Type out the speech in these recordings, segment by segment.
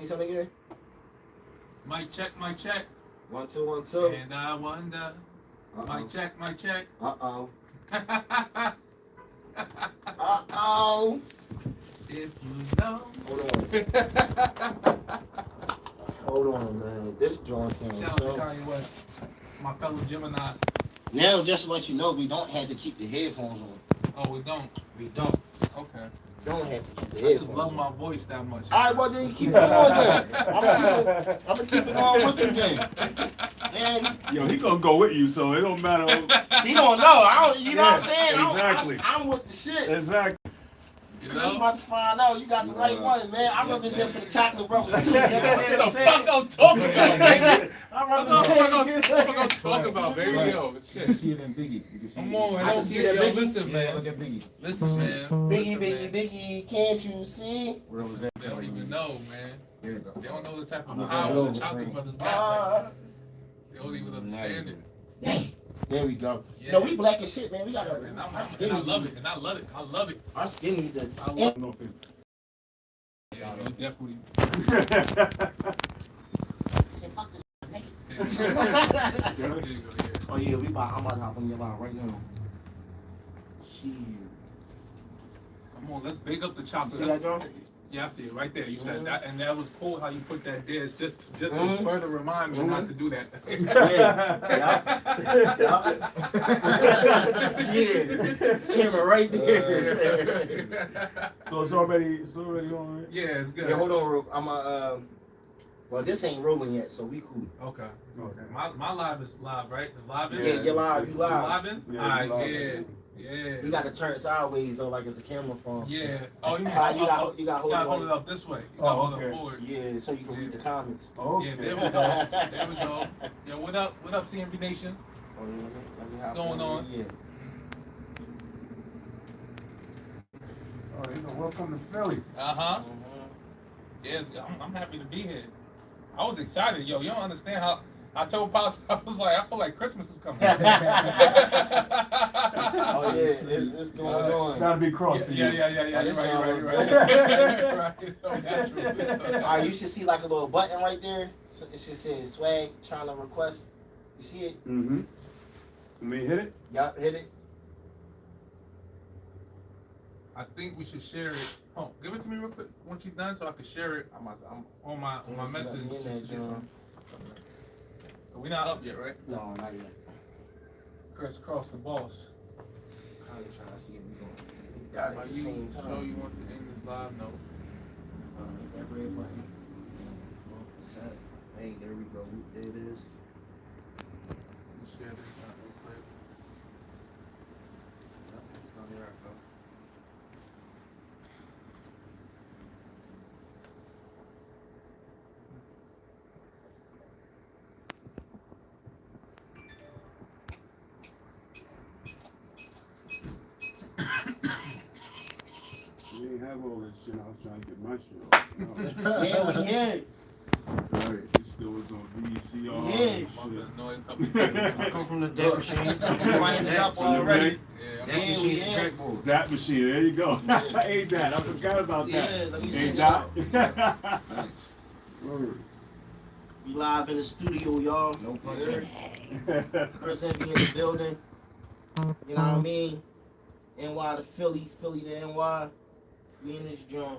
say something again? Mic check, mic check. 1 2 1 2. And I wonder. Mic check, mic check. Uh-oh. Uh-oh. If you know. Hold on, man. This joint sounds Shout so... out to Kanye West, my fellow Gemini. Now, just to let you know, we don't have to keep the headphones on. Oh, we don't? We don't. Okay. Don't have to keep the I headphones just on. love my voice that much. All right, well, then you keep it on then. I'm gonna keep it on with you then. And Yo, he gonna go with you, so it don't matter. he don't know. I don't, you know what I'm saying? Exactly. I'm with the shit. Exactly. You You know? about to find out you got the right one, man. I represent for the chocolate brothers too. You know What what the I'm fuck I'm talking about, baby? I What the represent. fuck I'm talking about, baby? Yo, You can shit. see it in Biggie. You can see Come it. on, man. I can Don't see get, that yo, Biggie. listen, Yeah, man. look at Biggie. Listen, man. Biggie, Listen, Biggie, man. Biggie, can't you see? Where was that? They don't even know, man. There you go. They don't know the type of I'm power not the Chocolate Brothers got. Like, they don't even understand it. Dang. There we go. Yeah. No, we black as shit, man. We got And our I skin. love it, and I love it. I love it. Our skin need to. I love it. Yeah, you definitely. Say, fuck this nigga. There you go, yeah. Oh yeah, I'm about to hop on your line right now. Shit. Come on, let's big up the You chocolate. see that, John? Yeah, I see it right there. You said that, and that was cool how you put that there. It's just to further remind me not to do that. Yeah. Camera right there. So it's already on, right? Yeah, it's good. Yeah, hold on, real. I'm well, this ain't rolling yet, so we cool. Okay. My live is live, right? It's live in? Yeah, you're live. You You live. live in? Yeah, Alright, you live. yeah. You got to turn it sideways though, like it's a camera phone. Yeah. Oh, you mean You got you gotta hold it up this way. You gotta hold it okay. forward. Yeah, so you can read the comments. Okay. Yeah, there we go. There we go. Yo, what up? What up, CMB Nation? Oh, yeah, let me hop Going on? Yeah. Oh, you know, welcome to Philly. Uh-huh. Yes, I'm happy to be here. I was excited, yo. You don't understand how I told Pops, I was like, I feel like Christmas is coming. Oh yeah, it's going on. Gotta be cross to you. Yeah. Oh, You're this right. sound Right. It's so natural. Alright, you should see like a little button right there. It should say swag trying to request. You see it? Mm-hmm. Let me hit it. Yup, hit it. I think we should share it. Oh, give it to me real quick once you're done so I can share it I'm on my message. We're not up yet, right? No, not yet. Crisscross the boss. I'm trying to see if we going got it Are at the you same sure time. you want to end this live? No. Hit that red button. Set. Hey, there we go. There it is. Let's share this real quick. Oh, here I go. We didn't have all this shit. I was trying to get my shit off. No. Yeah, we here. Right. It still was on VCR. Yeah. and I'm shit. gonna annoy a couple people. I come from the dead machine. I'm running it up already. Yeah, That machine's a track board. That machine, there you go. Ain't that? I forgot about that. Yeah, let me Ain't send it that? out. Thanks. Word. We live in the studio, y'all. No Yeah. pressure. Chris Envy in the building. You know what I mean? NY to Philly, Philly to NY. We in this joint.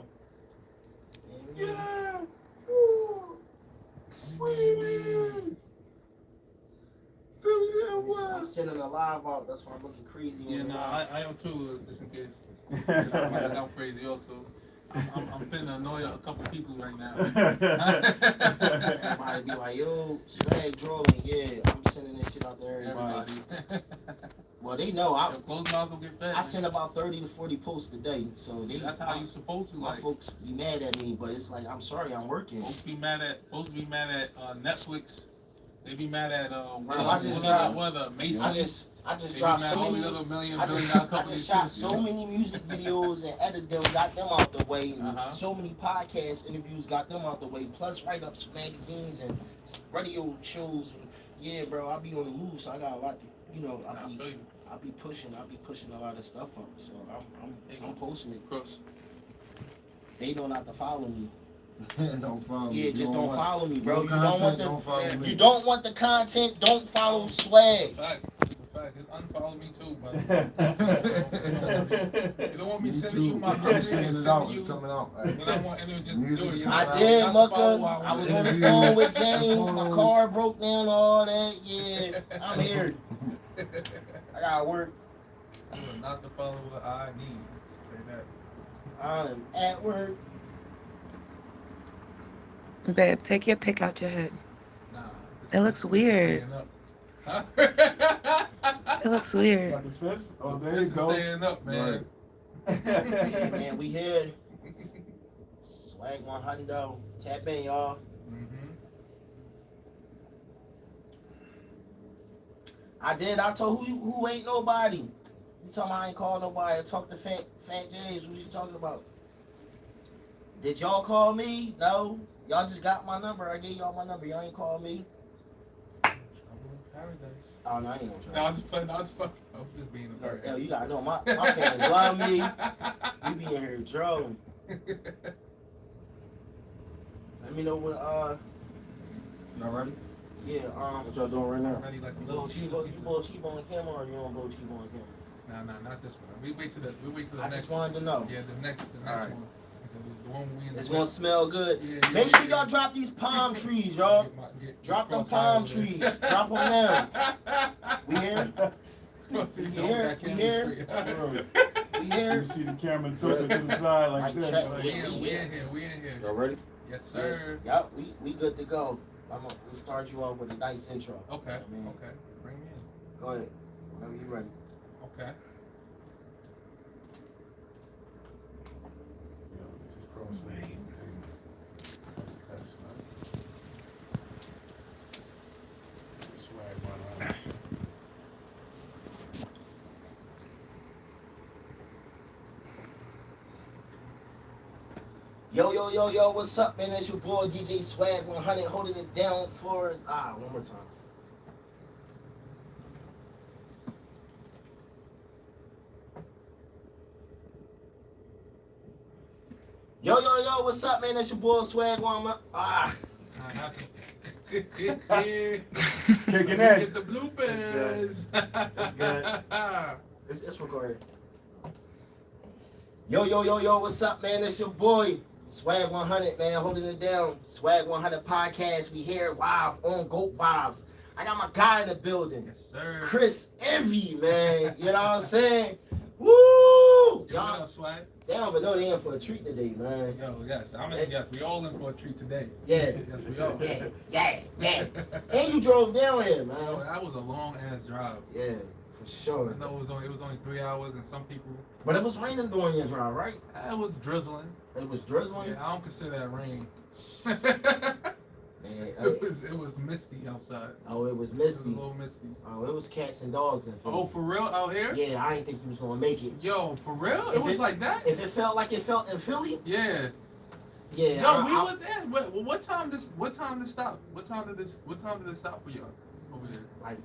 Yeah. Woo. Freeman. Philly to I'm NY. sending a live out. That's why I'm looking crazy. Yeah, on the no, live. I am too, just in case. I'm crazy also. I'm finna annoy a couple people right now. Everybody be like, yo, swag drawing. Yeah, I'm sending this shit out to everybody. Well, they know. Your closed mouths will get fed. I send about 30 to 40 posts a day. So That's how you supposed to my like. folks be mad at me, but it's like, I'm sorry, I'm working. Folks be mad at Netflix. They be mad at Masons. I just They be dropped mad at so all these many. other billion I dollar just companies. shot too. so many music videos and edited them, got them out the way, and Uh-huh. so many podcast interviews, got them out the way, plus write-ups for magazines and radio shows. And yeah, bro, I be on the move, so I got a lot to, I feel you. I be pushing a lot of stuff up. So I'm posting it. Cross. They know not to follow me. Don't follow me. Yeah, You just don't want follow me, bro. no You don't want content, the don't follow Yeah. me. you don't want the content. Don't follow It's a Swag. fact. It's a fact. Just unfollow me too, buddy. You don't want me Me sending you too. my I'm music sending and it out. sending It's you. coming out. Then I want and then just Music do it. is You coming know, out. I did, not to follow Mucka. our I was on the interviews, phone with the James. My photos. car broke down, all that. Yeah, I'm here. I gotta work. You are not the follower I need. Say that. I'm at work. Babe, take your pick out your head. Nah. It looks weird. Huh? It looks weird. Got the fist? Oh, there This you is go. staying up, man. Yeah, man, we here. Swag 100. Tap in, y'all. Mm-hmm. I did. I told who ain't nobody. You talking about I ain't call nobody. I talked to Fat James. What you talking about? Did y'all call me? No. Y'all just got my number. I gave y'all my number. Y'all ain't call me. Trouble in paradise. Oh no, I ain't no trouble. No, I'm just playing. I'm just being a bird. Yo, you gotta know my fans love me. We be in here trolling. Let me know when Y'all ready? yeah, What y'all doing right now? Ready like a you little blow cheap on the camera or you don't blow cheap on the camera? Nah, not this one. We wait till the I next just wanted to know. Yeah, the next Alright. one. The one we in It's the gonna smell good. Yeah, Make yeah, sure yeah. y'all drop these palm trees, y'all. Drop them palm trees. Drop them down. We here? We here? We here? We here? You see the camera tilted to the side like Like this. check. Like, We in here. Y'all ready? Yes, sir. Yep, we good to go. I'm gonna start you off with a nice intro. Okay. I mean, Okay. Bring me in. go ahead. Whenever you ready. Okay. Yo, this is crossway. That's not- Swag 100. Yo, what's up, man? It's your boy DJ Swag 100 holding it down for one more time. Yo, what's up, man? It's your boy Swag 100. Kicking Get in. the bloopers. That's good. It's recorded. Yo, what's up, man? It's your boy Swag 100, man, holding it down. Swag 100 podcast. We here live on Goat Vibes. I got my guy in the building, Yes, sir. Chris Envy, man. You know what I'm saying? Woo! Yo, what Y'all, up, Swag? they don't even know they in for a treat today, man. Yo, yes. Yes, we all in for a treat today. Yeah. Yes, we are. Yeah. And you drove down here, Yo, man. that was a long ass drive. Yeah, for sure. I know it was only 3 hours, and some people But it was raining during your drive, right? it was drizzling. It was drizzling. Yeah, I don't consider that rain. Man, it was misty outside. oh, it was It was a misty. little misty. Oh, it was cats and dogs in Philly. Oh, for real out here? Yeah, I didn't think you was gonna make it. Yo, for real? If It was it- like that? If it felt like it felt in Philly, Yeah. yeah. Yo, we was there. What time did stop? What time did it stop for y'all over here? like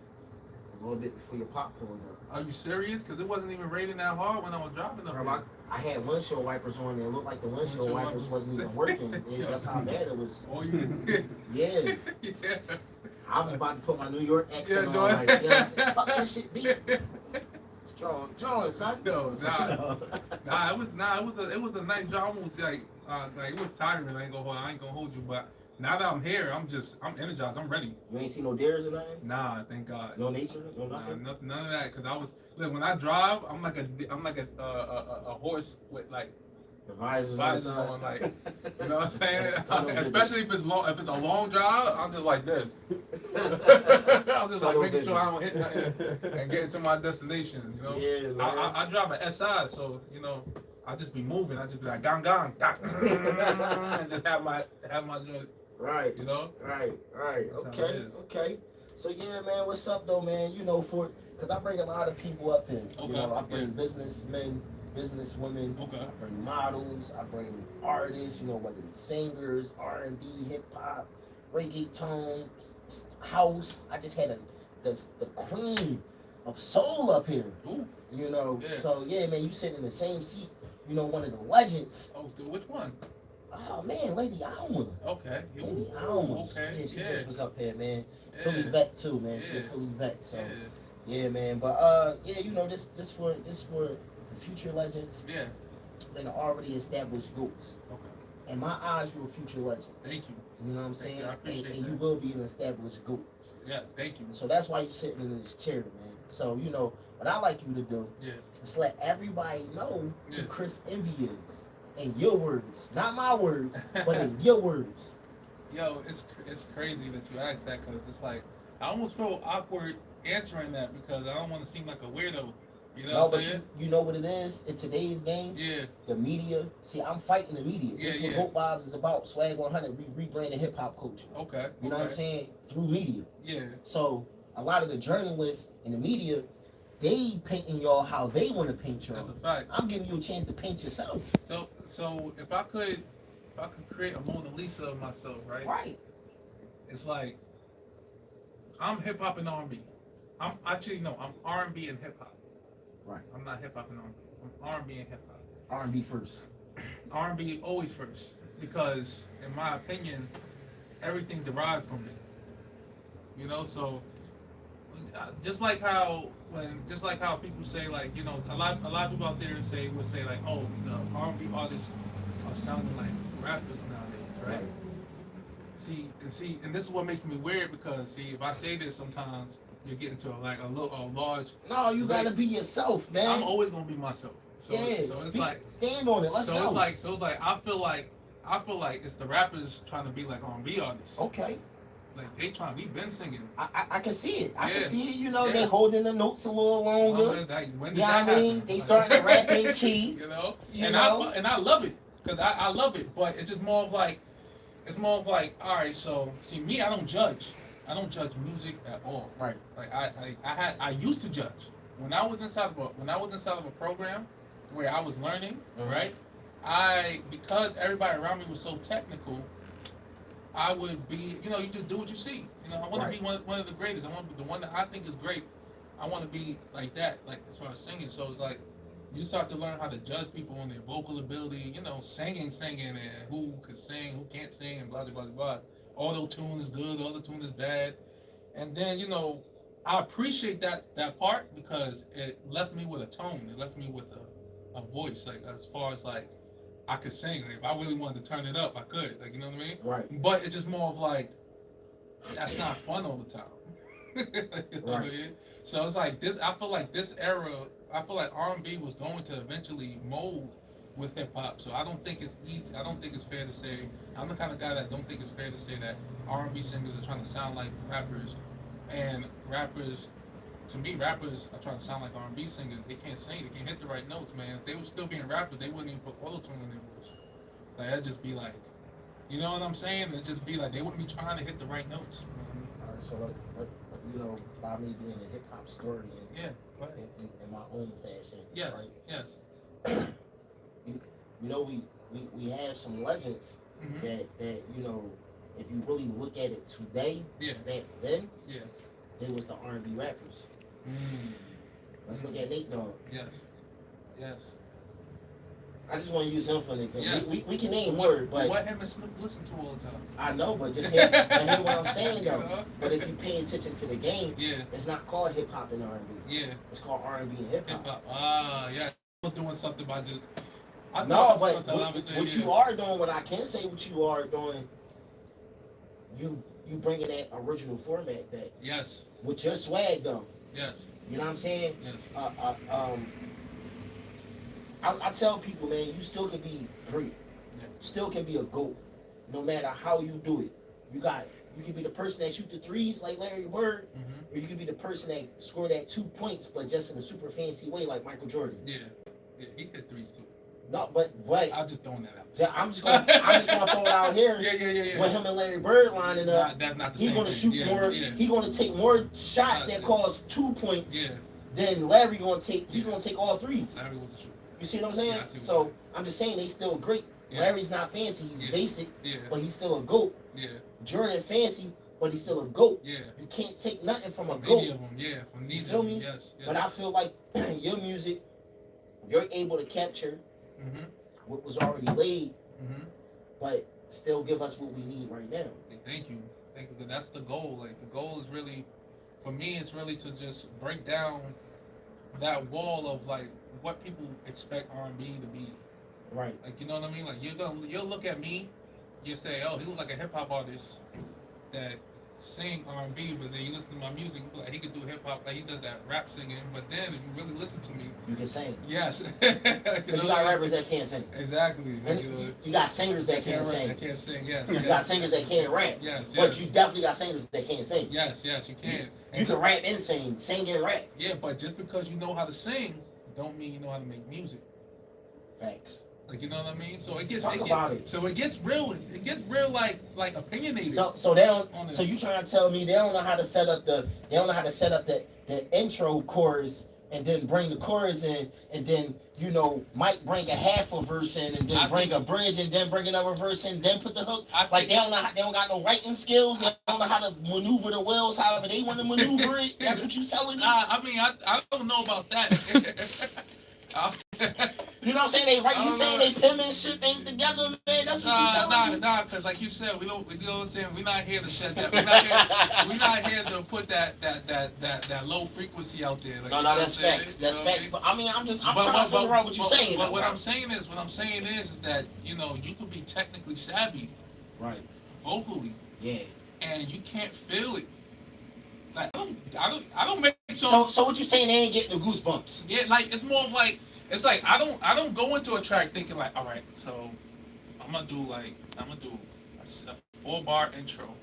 a little bit before your pop pulled up. Are you serious? Because it wasn't even raining that hard when I was driving up Bro, here. I had windshield wipers on and it looked like the windshield Windshield wipers wipers. wasn't even working. That's how bad it was. Oh, you Yeah. yeah. I was about to put my New York accent Yeah, on. Joy. Like, yeah, fuck that shit, beat. Strong, son. No, nah, it was a nice drive. Almost like it was tiring. I ain't gonna hold you, but now that I'm here, I'm energized. I'm ready. You ain't seen no deers or nothing? Nah, thank God. No nature? No Nah, nothing? none of that. Cause look, when I drive, I'm like a horse with like The visors visors on, the on, side. like, you know what I'm saying? Tunnel vision. Especially if it's a long drive, I'm just like this. I'm just like Tunnel making vision. sure I don't hit nothing and getting to my destination. You know, Yeah, man. I drive an SI, so you know, I just be moving. I just be like gang, and just have my joint. Right. You know. Right. That's how it Okay. is. So yeah, man, what's up though, man? You know, because I bring a lot of people up here. Okay, You know, I bring yeah. businessmen, businesswomen. Okay. I bring models. I bring artists. You know, whether it's singers, R&B, hip hop, reggaeton, house. I just had the queen of soul up here. Ooh. You know, Yeah. so yeah, man, you sit in the same seat. You know, one of the legends. Oh, dude, which one? Oh man, Lady Alma. Okay. Lady Ooh, Alma. okay. Yeah, she Yeah. just was up here, man. Yeah. Philly vet too, man. She a Yeah. Philly vet, so Yeah. yeah, man. But yeah, you know, this for the future legends Yeah. and the already established goats. Okay. In my eyes, you're a future legend. Thank you. You know what I'm Thank saying? you. I appreciate and you that. will be an established goat. Yeah. Thank you. So that's why you're sitting in this chair, man. So you know what I like you to do Yeah. is let everybody know Yeah. who Chris Envy is. In your words, not my words, but in your words. Yo, it's crazy that you asked that because it's like I almost feel awkward answering that because I don't want to seem like a weirdo. You know No, what I'm but saying? you know what it is in today's game. Yeah. The media. See, I'm fighting the media. Yeah, This is yeah. what Goat Vibes is about. Swag 100. We rebranded hip hop culture. Okay. You know what I'm saying? Through media. Yeah. So a lot of the journalists and the media, they painting y'all how they want to paint y'all. That's a fact. I'm giving you a chance to paint yourself. So if I could create a Mona Lisa of myself, right? Right. It's like I'm hip hop and R&B. I'm R&B and hip hop. Right. I'm not hip hop and R&B. I'm R&B and hip hop. R&B first. R&B always first because, in my opinion, everything derived from it. You know, so just like how people say, like, you know, a lot of people out there would say like, oh, the R&B artists are sounding like rappers nowadays, right? See, and this is what makes me weird because if I say this sometimes you get into a large. No, you gotta be yourself, man. I'm always gonna be myself. So, yeah, so it's like stand on it. Let's go. It's like I feel like it's the rappers trying to be like R&B artists. Okay. Like we've been singing. I can see it. I Yeah. can see it. You know, Yeah. they holding the notes a little longer. When did You know what that I mean? happen? They starting to rap in key. You know, You and know? I love it because I love it, but it's just more of like all right. So see, me, I don't judge music at all. Right. Like I used to judge when I was inside of a program where I was learning, Mhm. right? Because everybody around me was so technical, I would be, you know, you just do what you see. You know, I want to be one of the greatest. I want to be the one that I think is great. I want to be like that, like as far as singing. So it's like you start to learn how to judge people on their vocal ability. You know, singing, and who could sing, who can't sing, and blah blah blah blah. Auto tune is good, auto tune is bad, and then you know, I appreciate that part because it left me with a tone. It left me with a voice. Like as far as like I could sing. Like, if I really wanted to turn it up, I could. Like, you know what I mean? Right. But it's just more of like, that's not fun all the time. You know what I mean? So it's like this. I feel like this era. I feel like R&B was going to eventually mold with hip hop. So I don't think it's easy. I don't think it's fair to say. I'm the kind of guy that don't think it's fair to say that R&B singers are trying to sound like rappers, and rappers. To me, rappers are trying to sound like R&B singers. They can't sing. They can't hit the right notes, man. If they were still being rappers, they wouldn't even put auto-tune in their voice. Like, that'd just be like, you know what I'm saying? It'd just be like, they wouldn't be trying to hit the right notes. All right, so you know, by me being a hip hop historian, Yeah, go ahead. in my own fashion, Yes, right? yes. You know, we have some legends Mm-hmm. that you know, if you really look at it today, Yeah. back then, Yeah. they was the R&B rappers. Mm. Let's look at Nate Dogg. Yes. Yes. I just want to use him for an example. Yes. We can name more, but What him and Snoop listen to all the time. I know, but just hear what I'm saying though. You know? But if you pay attention to the game, Yeah. it's not called hip hop and R&B. Yeah. It's called R&B and hip Hip hop. hop. Yeah. I'm doing something by just. No, but sometimes I would say, what yeah. you are doing, what I can say, what you are doing, you bringing that original format back Yes. with your swag though. Yes. You know what I'm saying? Yes. I tell people, man, you still can be great. Yeah. Still can be a GOAT, no matter how you do it. You can be the person that shoot the threes like Larry Bird, Mm-hmm. or you can be the person that scored that 2 points, but just in a super fancy way like Michael Jordan. Yeah. Yeah. He hit threes too. No, but I'm just throwing that out. I'm just gonna throw it out here. Yeah. With him and Larry Bird lining up, That's not the he's same gonna thing. shoot more. Yeah. He's gonna take more shots that cause 2 points Yeah. than Larry gonna take. He's gonna take all threes. Larry was a shooter. You see what I'm saying? Yeah, I see what So you're saying. I'm just saying they still great. Yeah. Larry's not fancy. He's Yeah. basic, Yeah. but he's still a GOAT. Yeah. Jordan fancy, but he's still a GOAT. Yeah. You can't take nothing from a From GOAT. any of them, yeah. From neither feel of them, me? yes. But I feel like your music, you're able to capture Mm-hmm. what was already laid Mm-hmm. but still give us what we need right now. Thank you. Thank you. 'Cause that's the goal. Like the goal is really, for me, it's really to just break down that wall of like what people expect R&B to be. Right. Like you know what I mean? Like you'll look at me, you say, oh, he looks like a hip hop artist that sing R&B, but then you listen to my music, you be like he could do hip hop, like he does that rap singing. But then if you really listen to me, You can sing. yes, Because you got rappers that can't sing. Exactly. And you got singers that can't rap, sing. That can't sing. Yes. You yes. got singers that can't rap. Yes. But you definitely got singers that can't sing. Yes, you can. You can rap and sing and rap. Yeah, but just because you know how to sing, don't mean you know how to make music. Facts. Like you know what I mean? So it gets So it gets real. It gets real like opinionated. So they don't. So you trying to tell me they don't know how to set up the intro chorus and then bring the chorus in and then might bring a half a verse in and then bring a bridge and then bring another verse in, then put the hook. They don't know. They don't got no writing skills. They don't know how to maneuver the wheels however they want to maneuver it. That's what you telling me. I mean I don't know about that. You know what I'm saying? They right. You saying they pen and shit ain't together, man. That's what you telling me. Nah, because like you said, we don't. You know what I'm saying? We're not here to shed that. We're not here to put that low frequency out there. Like, no, that's facts. That's facts. But I mean, I'm trying to figure out what you're saying. But what I'm saying is that you could be technically savvy, right? Vocally, yeah, and you can't feel it. Like I don't make so what you saying? They ain't getting the goosebumps? Yeah, like it's more of like. It's like I don't go into a track thinking like, all right, so I'm gonna do a 4-bar intro,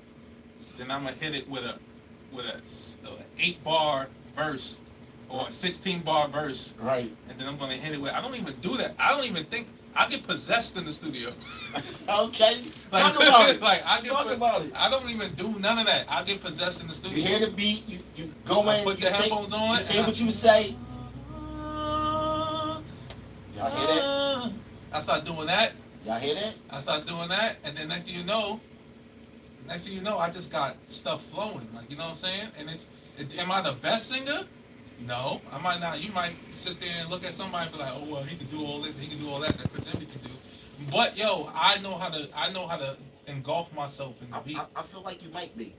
then I'm gonna hit it with a 8-bar verse or a 16-bar verse, right? And then I'm gonna hit it with. I don't even do that. I don't even think. I get possessed in the studio. Okay, like, talk about it. Talk about it. I don't even do none of that. I get possessed in the studio. You hear the beat, you go in, put the headphones on, you say what you say. Y'all hear that? I start doing that. Y'all hear that? I start doing that, and then next thing you know, I just got stuff flowing. Like you know what I'm saying? And am I the best singer? No, I might not. You might sit there and look at somebody and be like, oh well, he can do all this, he can do all that Chris Envy can do. But yo, I know how to engulf myself in the beat. I feel like you might be.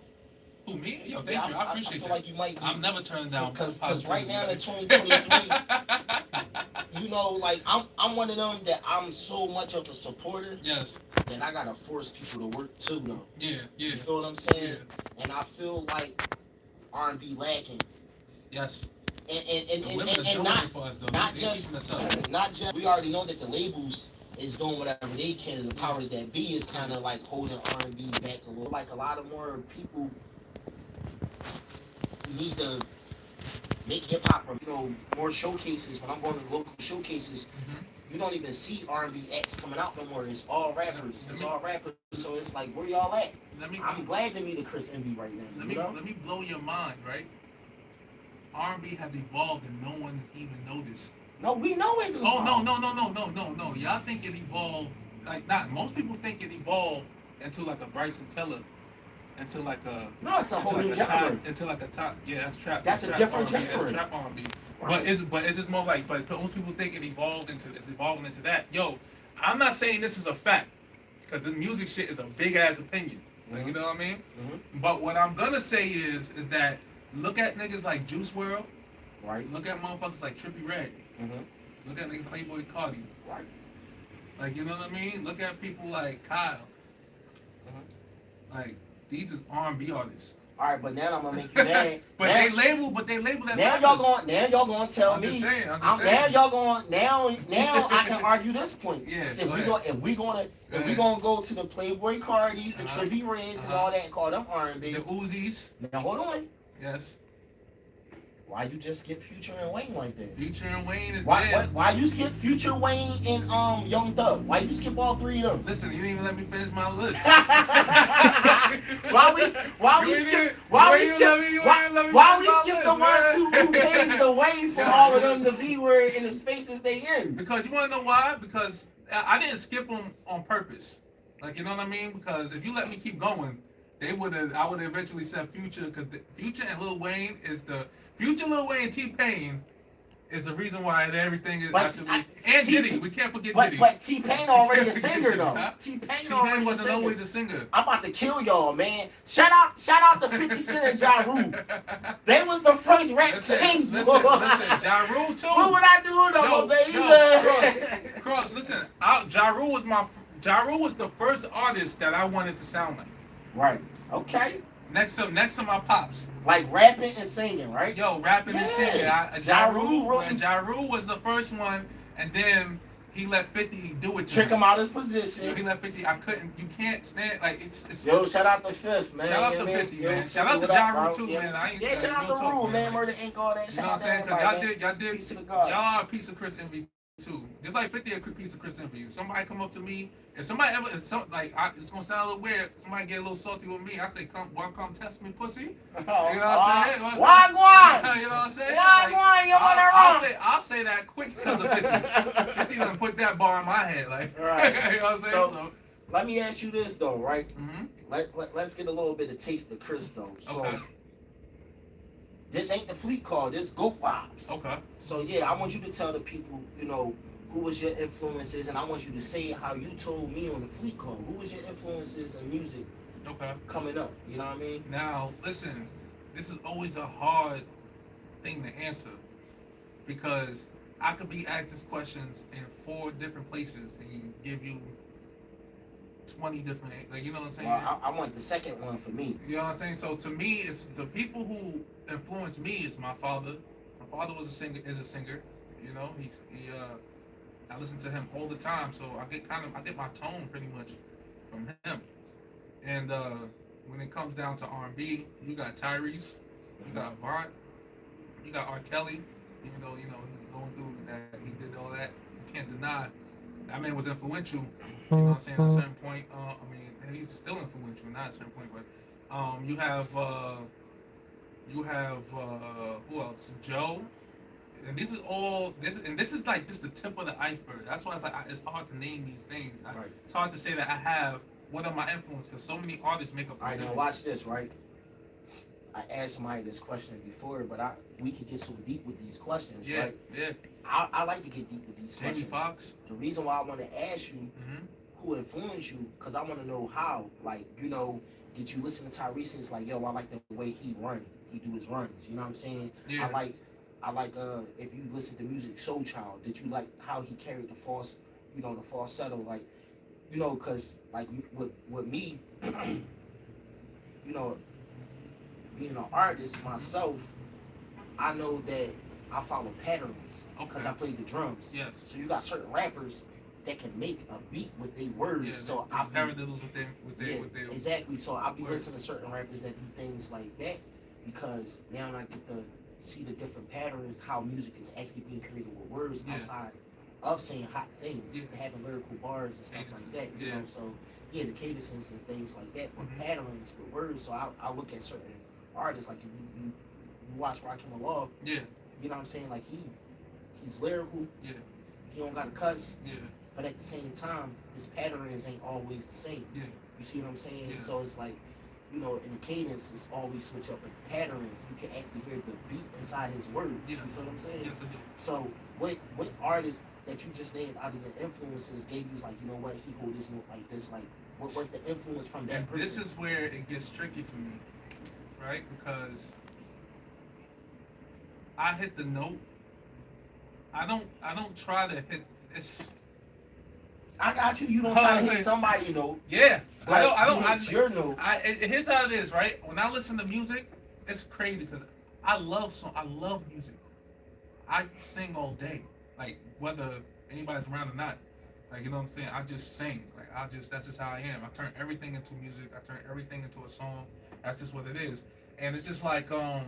Who, me? Yo, thank you. I appreciate that. I feel like you might be. I'm never turning down. Because right now in 2023, like I'm one of them that I'm so much of a supporter. Yes. That I gotta force people to work too, though. Yeah. You feel what I'm saying? Yeah. And I feel like R&B lacking. Yes. And not just we already know that the labels is doing whatever they can, and the powers that be is kind of like holding R&B back a little. Like a lot of more people need to make hip hop, more showcases. When I'm going to local showcases, you don't even see R&B acts coming out no more. It's all rappers. So it's like, where y'all at? I'm glad to meet a Chris Envy right now. Let me blow your mind, right? R&B has evolved and no one's even noticed. No, we know it. Oh no! Y'all think it evolved? Like not most people think it evolved into like a Bryson Tiller, into like a it's a whole new genre. Into like a top, yeah, that's trap. That's a different genre. That's trap R&B. Right. But it's just more like, but most people think it's evolving into that. Yo, I'm not saying this is a fact, because this music shit is a big ass opinion. Like you know what I mean? But what I'm gonna say is that look at niggas like Juice WRLD. Right. Look at motherfuckers like Trippie Redd. Look at niggas Playboy Cardi. Right. Like, you know what I mean? Look at people like Kyle. Like, these is R&B artists. All right, but now I'm gonna make you mad. They label that. Now y'all gonna tell I'm me. Just saying. Now y'all going. Now I can argue this point. Yeah. So if we gonna go to the Playboy Cardis, the Trippie Redds, and all that, and call them R&B. The Uzis. Now hold on. Yes. Why you just skip Future and Wayne like that? Future and Wayne is why you skip Future, Wayne, and Young Thug? Why you skip all three of them? Listen, you didn't even let me finish my list. why we skip the ones who paved the way for all of them to be where in the spaces they in? Because you want to know why? Because I didn't skip them on purpose. Like, you know what I mean? Because if you let me keep going, I would have eventually said Future, because Future and Lil Wayne is the Future, Lil Wayne, T-Pain is the reason why everything is. But And Diddy, we can't forget Diddy. But T-Pain already a singer though. T-Pain already wasn't a singer. always a singer. I'm about to kill y'all, man. Shout out to 50 Cent and Ja Rule. They was the first rap team. Listen, Ja Rule too. What would I do though, baby? Cross, listen. Ja Rule was the first artist that I wanted to sound like. Right. Okay. Next to my pops. Like rapping and singing, right? Yo, rapping and singing. Ja Rule was the first one, and then he let 50 do it. Trick him out his position. Yo, he let 50. You can't stand like it's. Yo, shout out to Fifth, man. Shout out to 50, man. Shout out to Ja Rule too, man. Shout out to Rule, man. Murder Inc. All that. You know what I'm saying? Because y'all are a piece of Chris Envy too. Just like 50 a piece of Chris Envy. Somebody come up to me. It's gonna sound a little weird. Somebody get a little salty with me. I say, come test me, pussy. You know what I'm saying? Wagwan. You know what I'm saying? Wagwan, you're on the wrong. I'll say that quick because of 50. 50 done put that bar in my head, like. Right. You know what I'm saying? So let me ask you this though, right? Mm-hmm. Let's get a little bit of taste of Chris though. So okay. This ain't the Fleet call. This Goat Vibes. Okay. So yeah, I want you to tell the people, who was your influences, and I want you to say how you told me on the Fleet call. Who was your influences in music? Okay. Coming up, you know what I mean? Now, listen, this is always a hard thing to answer because I could be asked these questions in 4 different places and give you 20 different, like, you know what I'm saying? Well, I want the second one for me. You know what I'm saying? So to me, it's the people who influenced me is my father. My father was a singer. You know, I listen to him all the time, so I get my tone pretty much from him. And when it comes down to R&B, you got Tyrese, you got Vaughn, you got R. Kelly. Even though he's going through that, he did all that. You can't deny that man was influential. You know what I'm saying? At a certain point, he's still influential, not at a certain point, but you have who else? Joe. And this is like just the tip of the iceberg. That's why it's hard to name these things. Right. It's hard to say that I have what are my influence because so many artists make up. All right, now watch this, right? I asked somebody this question before, but we could get so deep with these questions, right? Yeah. I like to get deep with these Jamie questions. Foxx. The reason why I want to ask you who influenced you, because I want to know how. Like, did you listen to Tyrese? It's like, yo, I like the way he do his runs. You know what I'm saying? Yeah. I like if you listen to music Soul Child, did you like how he carried the falsetto, like, because like with me, being an artist myself, I know that I follow patterns because I play the drums. Yes. So you got certain rappers that can make a beat with their words. Yeah, so I with their exactly. So I'll be words. listening to certain rappers that do things like that because now I get to see the different patterns, how music is actually being created with words outside of saying hot things, having lyrical bars and stuff like that. You know, so the cadences and things like that with patterns with words. So I look at certain artists like you watch Rakim Allah. Yeah. You know what I'm saying? Like he's lyrical. Yeah. He don't gotta cuss. Yeah. But at the same time, his patterns ain't always the same. Yeah. You see what I'm saying? Yeah. So it's like, in the cadence, it's always switch up the patterns. You can actually hear the beat inside his words. Yes. You see what I'm saying? Yes, I do. So what artists that you just named out of your influences gave you like, you know what, he hold this note like this, like what was the influence from that and person? This is where it gets tricky for me, right? Because I hit the note. I don't try to hit it's I got you. You don't try to hit somebody note. Yeah. I don't hit your note. Here's how it is, right? When I listen to music, it's crazy because I love music. I sing all day, like whether anybody's around or not. Like, you know what I'm saying? I just sing. Like that's just how I am. I turn everything into music. I turn everything into a song. That's just what it is. And it's just like I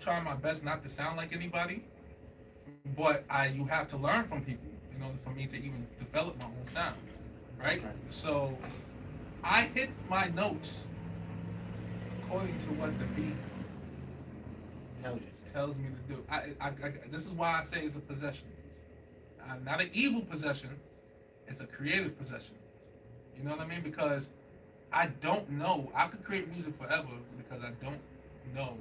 try my best not to sound like anybody, but you have to learn from people, for me to even develop my own sound, right? Okay. So I hit my notes according to what the beat tells me to do. This is why I say it's a possession. Not an evil possession. It's a creative possession. You know what I mean? Because I don't know. I could create music forever because I don't know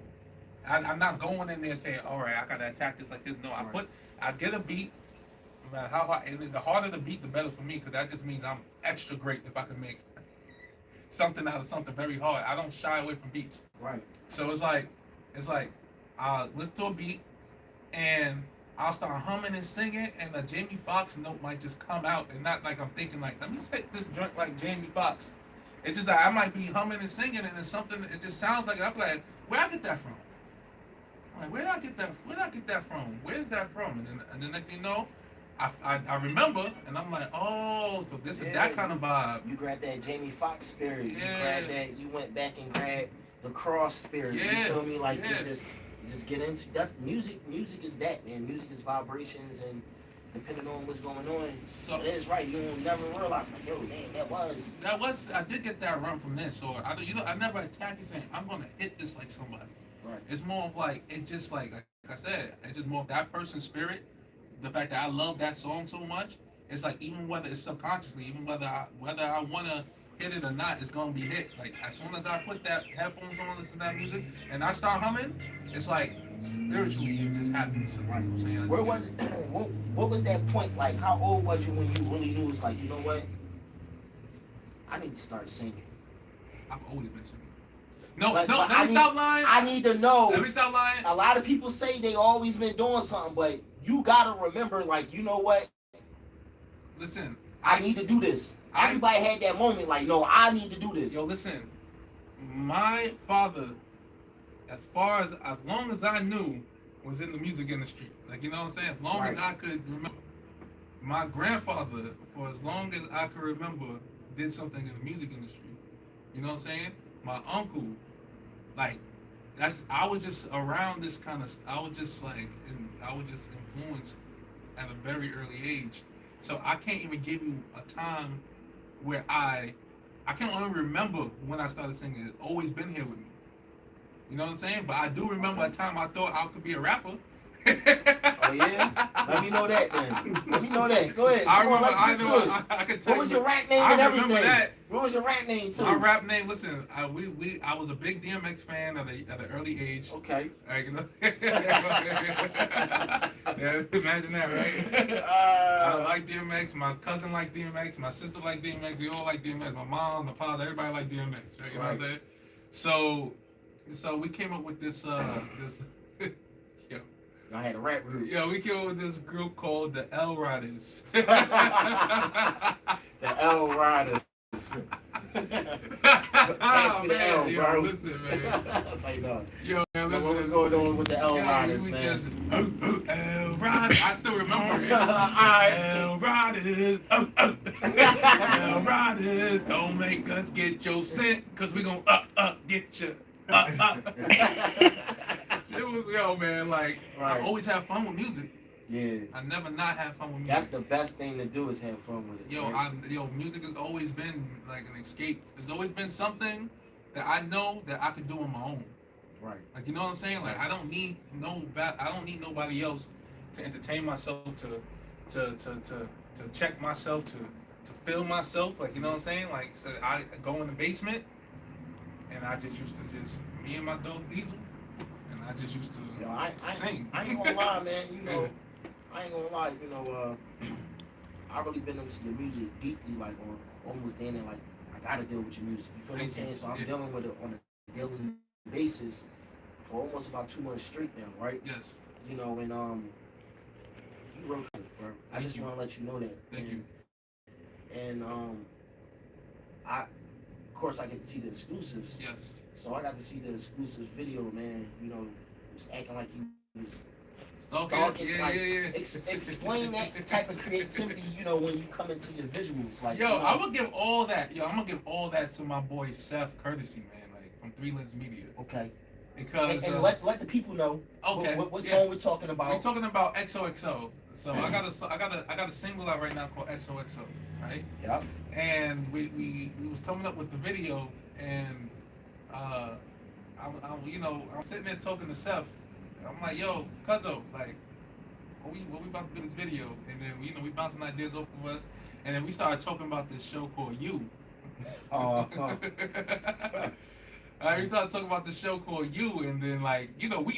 I'm not going in there saying, all right, I gotta attack this like this. No, I get a beat. No matter how hard, and the harder the beat, the better for me, because that just means I'm extra great if I can make something out of something very hard. I don't shy away from beats. Right. So it's like, I'll listen to a beat, and I'll start humming and singing, and a Jamie Foxx note might just come out, and not like I'm thinking like, let me hit this joint like Jamie Foxx. It's just that I might be humming and singing, and it's something. It just sounds like I'm like, where I get that from? I'm like, where did I get that? Where did I get that from? Where's that from? And then next thing you know, I remember, and I'm like, oh, so this is that kind of vibe. You grabbed that Jamie Foxx spirit. Yeah. You grabbed that. You went back and grabbed the cross spirit. Yeah. You feel me? Like Yeah. you just get into that's music. Music is that, man. Music is vibrations, and depending on what's going on, So it is right. You will never realize like, yo, damn, that was. I did get that run from this, or I never attacked it saying I'm gonna hit this like somebody. Right. It's more of like it just like I said, it's just more of that person's spirit. The fact that I love that song so much, it's like even whether it's subconsciously, even whether I wanna hit it or not, it's gonna be hit. Like as soon as I put that headphones on, listen to that music, and I start humming, it's like spiritually it just happens. Like I'm saying, Where was what was that point? Like, how old was you when you really knew it's like, you know what? I need to start singing. I've always been singing. No, But let me stop lying. I need to know. Let me stop lying. A lot of people say they always been doing something, but you gotta remember, like, you know what? Listen, I need to do this. Everybody had that moment, like, no, I need to do this. Yo, listen, my father, as long as I knew, was in the music industry. Like, you know what I'm saying? As long as I could remember. My grandfather, for as long as I could remember, did something in the music industry. You know what I'm saying? My uncle, like, I was just around this kind of, I was just influenced at a very early age. So I can't even give you a time where I can't only remember when I started singing. It's always been here with me. You know what I'm saying? But I do remember a time I thought I could be a rapper. Oh yeah? Let me know that then. Let me know that. Go ahead. I remember, Let's get to it. I could tell What was you, your rap name I and remember everything? that. What was your rap name too? My rap name, listen, I was a big DMX fan at an early age. Okay. Like, you know, yeah, imagine that, right? I like DMX. My cousin liked DMX. My sister liked DMX. We all like DMX. My mom, my father, everybody liked DMX, right? You know what I'm saying? So we came up with this I had a rap group. Yeah, we came up with this group called the L Riders. The L Riders. Pass me the L, yo, bro. listen, man. That's how you know. Yo, man, listen. What was going on with the L Yo, Riders, we man? just, L Riders. I still remember it. Alright. L Riders. L Riders. Don't make us get your scent, cause we gon' get you. It was, yo, man, like, I always have fun with music. Yeah. I never not have fun with music. That's the best thing to do is have fun with it. Yo, right? music has always been like an escape. There's always been something that I know that I could do on my own. Right. Like, you know what I'm saying? Like, I don't need nobody else to entertain myself, to check myself, to feel myself. Like, you know what I'm saying? Like, so I go in the basement, and I just used to me and my dog Diesel, and I just used to sing. I ain't gonna lie, man. You know, I ain't gonna lie. You know, I really been into your music deeply, like on almost then, and like I gotta deal with your music. You feel what I'm saying? So I'm dealing with it on a daily basis for almost about 2 months straight now, right? Yes. You know, and you wrote it, bro. I just want to let you know that. Thank you. And of course, I get to see the exclusives. Yes. So I got to see the exclusive video, man. You know, was acting like you was Okay. stalking. Yeah, like, yeah. Explain that type of creativity, you know, when you come into your visuals. Like, Yo, you know, I'm gonna give all that. Yo, I'm gonna give all that to my boy Seth Courtesy, man. Like from 3 Lens Media. Okay. Because and let the people know. Okay. What song we're talking about? We're talking about XOXO. So I got a single out right now called XOXO, right? Yep. And we was coming up with the video, and I'm sitting there talking to Seth. I'm like, yo, Cuzzo, like, what we about to do this video? And then we bouncing ideas off of us, and then we started talking about this show called You. We started talking about the show called You, and then like, you know, we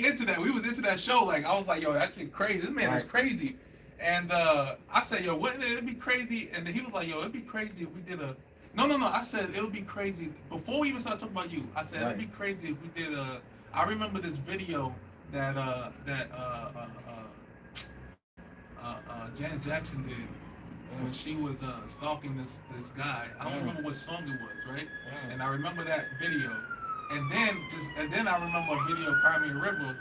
was into that show. Like I was like, yo, that shit crazy. This man is crazy. And I said, yo, wouldn't it be crazy? And then he was like, yo, it'd be crazy if we did a. No. I said it would be crazy before we even started talking about You. I said it'd be crazy if we did a. I remember this video that Janet Jackson did when she was stalking this guy. I don't remember what song it was, right? And I remember that video. And then I remember a video of Cry Me a River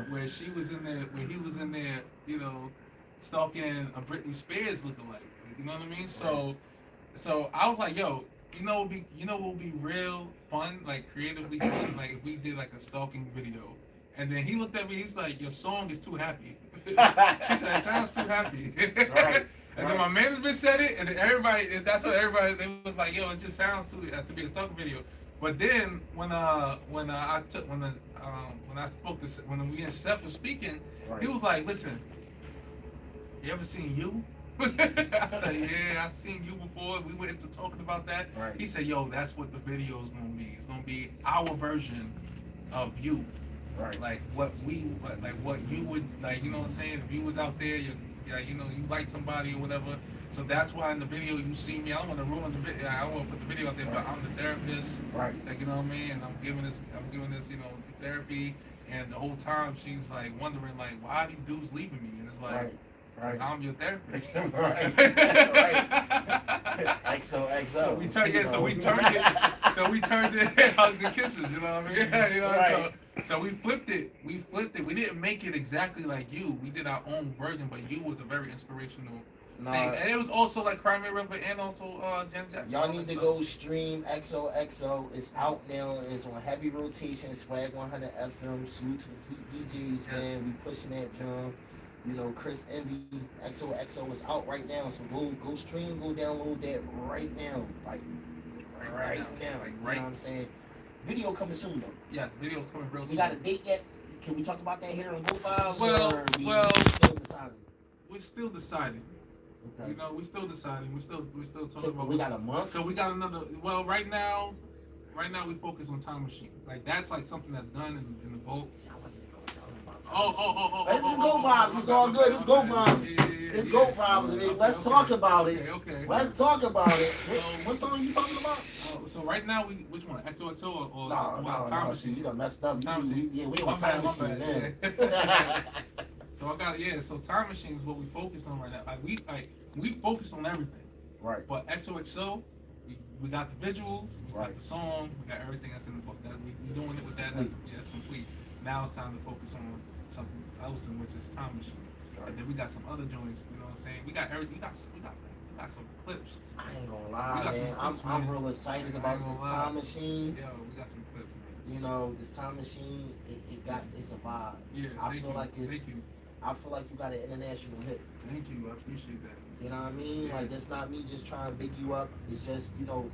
where she was in there, where he was in there, you know, stalking a Britney Spears lookalike. You know what I mean? So I was like, yo, what would be real fun, like creatively fun, like if we did like a stalking video. And then he looked at me, he's like, your song is too happy. He said, it sounds too happy. Right. And then my management said it, and then everybody, they was like, yo, it just sounds too to be a stalking video. But then when we and Seth was speaking, he was like, listen, you ever seen You? I said, yeah, I've seen You before. We went into talking about that. Right. He said, yo, that's what the video is gonna be. It's gonna be our version of You. Right. Like what you would like, you know what I'm saying? If you was out there, you like somebody or whatever. So that's why in the video you see me. I don't want to ruin the video. I don't want to put the video out there, but I'm the therapist. Right. Like, you know what I mean? And I'm giving this, you know, therapy. And the whole time she's like wondering like, why are these dudes leaving me? And it's like, right. I'm your therapist. Right. XOXO. So we turned it. So we turned it hugs and kisses. You know what I mean? You know. Right. So we flipped it. We didn't make it exactly like You. We did our own version, but You was a very inspirational thing, and it was also like Cry Me a River and also Janet Jackson. Y'all need to go stream XOXO. It's out now. It's on heavy rotation. Swag 100 FM. Salute to the Fleet DJs, man. We pushing that drum. You know, Chris Envy, XOXO is out right now. So go stream, go download that right now. Like right now. You know what I'm saying? Video coming soon though. Yes, video's coming real soon. We got a date yet? Can we talk about that here on Go Files? Well, still deciding? We're still deciding. Okay. You know, we're still deciding. We're still talking about. We got a month. So we got another. Well, right now we focus on Time Machine. Like that's like something that's done in the vault. See, I wasn't gonna tell him about Oh. This is Go Vibes. It's all good. It's Go Vibes. It's Go Vibes. Let's talk about it. Okay. Let's talk about it. What song are you talking about? So right now which one? XOXO or No, Time Machine? You done messed up. Time Machine. We on My Time bad, Machine, man. So so Time Machine is what we focused on right now. We focused on everything. Right. But XOXO, we got the visuals, we got the song, we got everything that's in the book. That we doing it with that. It's complete. Now it's time to focus on something else, which is Time Machine. Right. And then we got some other joints. You know what I'm saying? We got everything. We got some clips. I ain't gonna lie, man. I'm real excited about this Time Machine. Yo, we got some clips, man. You know, this Time Machine, it's a vibe. Yeah, I feel like you got an international hit. Thank you, I appreciate that. You know what I mean? Yeah. Like, it's not me just trying to big you up. It's just, you know,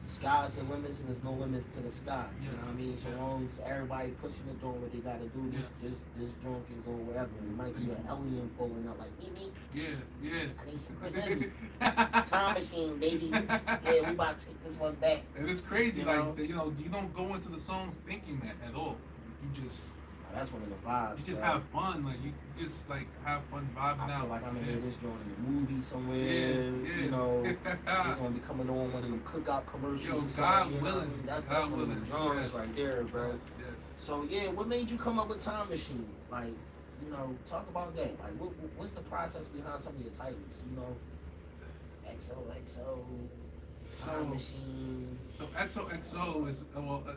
the sky's the limits and there's no limits to the sky. You know what I mean? So long as everybody pushing it, doing what they gotta do, this joint can go wherever. It might be an alien pulling up like, me. Yeah. I need some Chris Envy. Time Machine, baby. Yeah, we about to take this one back. And it's crazy, You like, know? you don't go into the songs thinking that at all. You just That's one of the vibes. You just bro. have fun, like you just like have fun vibing out. I feel like I'm gonna hear this joint in a movie somewhere. Yeah. You know, it's gonna be coming on one of them cookout commercials. Yo, or God something, you know what I willing. mean? That's God one of willing. the genres Yes. right there, bro. Yes. So yeah, what made you come up with Time Machine? Like, you know, talk about that. Like, what's the process behind some of your titles? You know, XOXO, Time Machine. So XOXO is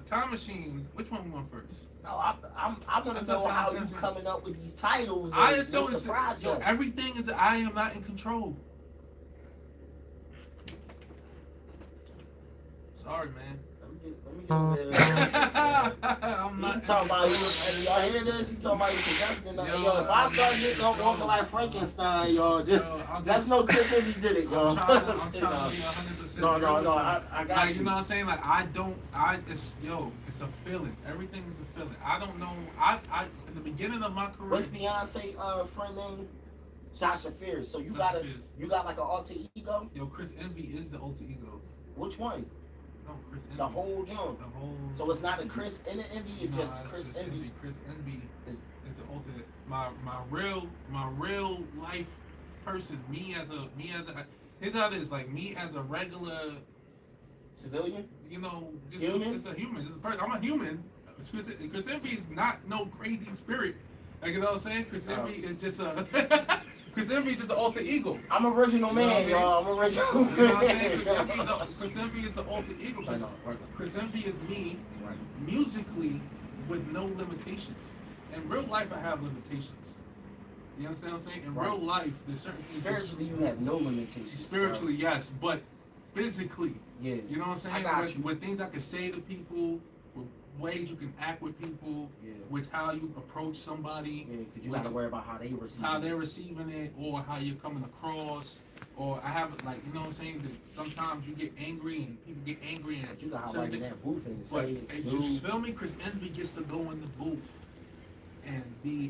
Time Machine. Which one we want first? No, I want to know how you coming up with these titles. What's the process? Yo, everything is I am not in control. Sorry, man. Let me get I'm not. He talking about y'all hear this? He talking about you suggesting that. Yo, if I start getting up walking like Frankenstein, y'all, that's no Chris if he did it, y'all. I'm trying to be 100%. No, I got like, you. You know what I'm saying? Like it's a feeling. Everything is a feeling. I don't know. I in the beginning of my career. What's Beyonce friend name? Sasha Fierce. So you got like an alter ego? Yo, Chris Envy is the alter ego. Which one? No, Chris Envy. The whole jump. The whole. So it's not a Chris and an Envy. It's Nah, just Chris Envy. Chris Envy Is is the ultimate. My real life person. Me as a. Here's how it is. Like me as a regular. civilian. You know, just a human. Just a person. I'm a human. Chris Envy is not no crazy spirit. Like, you know what I'm saying? Chris Envy is just a. Chris Envy is just an alter ego. I'm original man, You know y'all. I'm original. You know what I'm saying? Chris Envy is the alter ego. Chris Envy is me musically with no limitations. In real life, I have limitations. You understand what I'm saying? In real life, there's certain things. Spiritually, you have no limitations. Spiritually, yes, but physically, yeah. You know what I'm saying? I got you. With things I can say to people, with ways you can act with people, with how you approach somebody. Yeah, because you got to worry about how they receive how they're receiving it, or how you're coming across, or I have like, you know what I'm saying, that sometimes you get angry and people get angry and but you got to in that booth and but say you feel me? Chris Envy gets to go in the booth and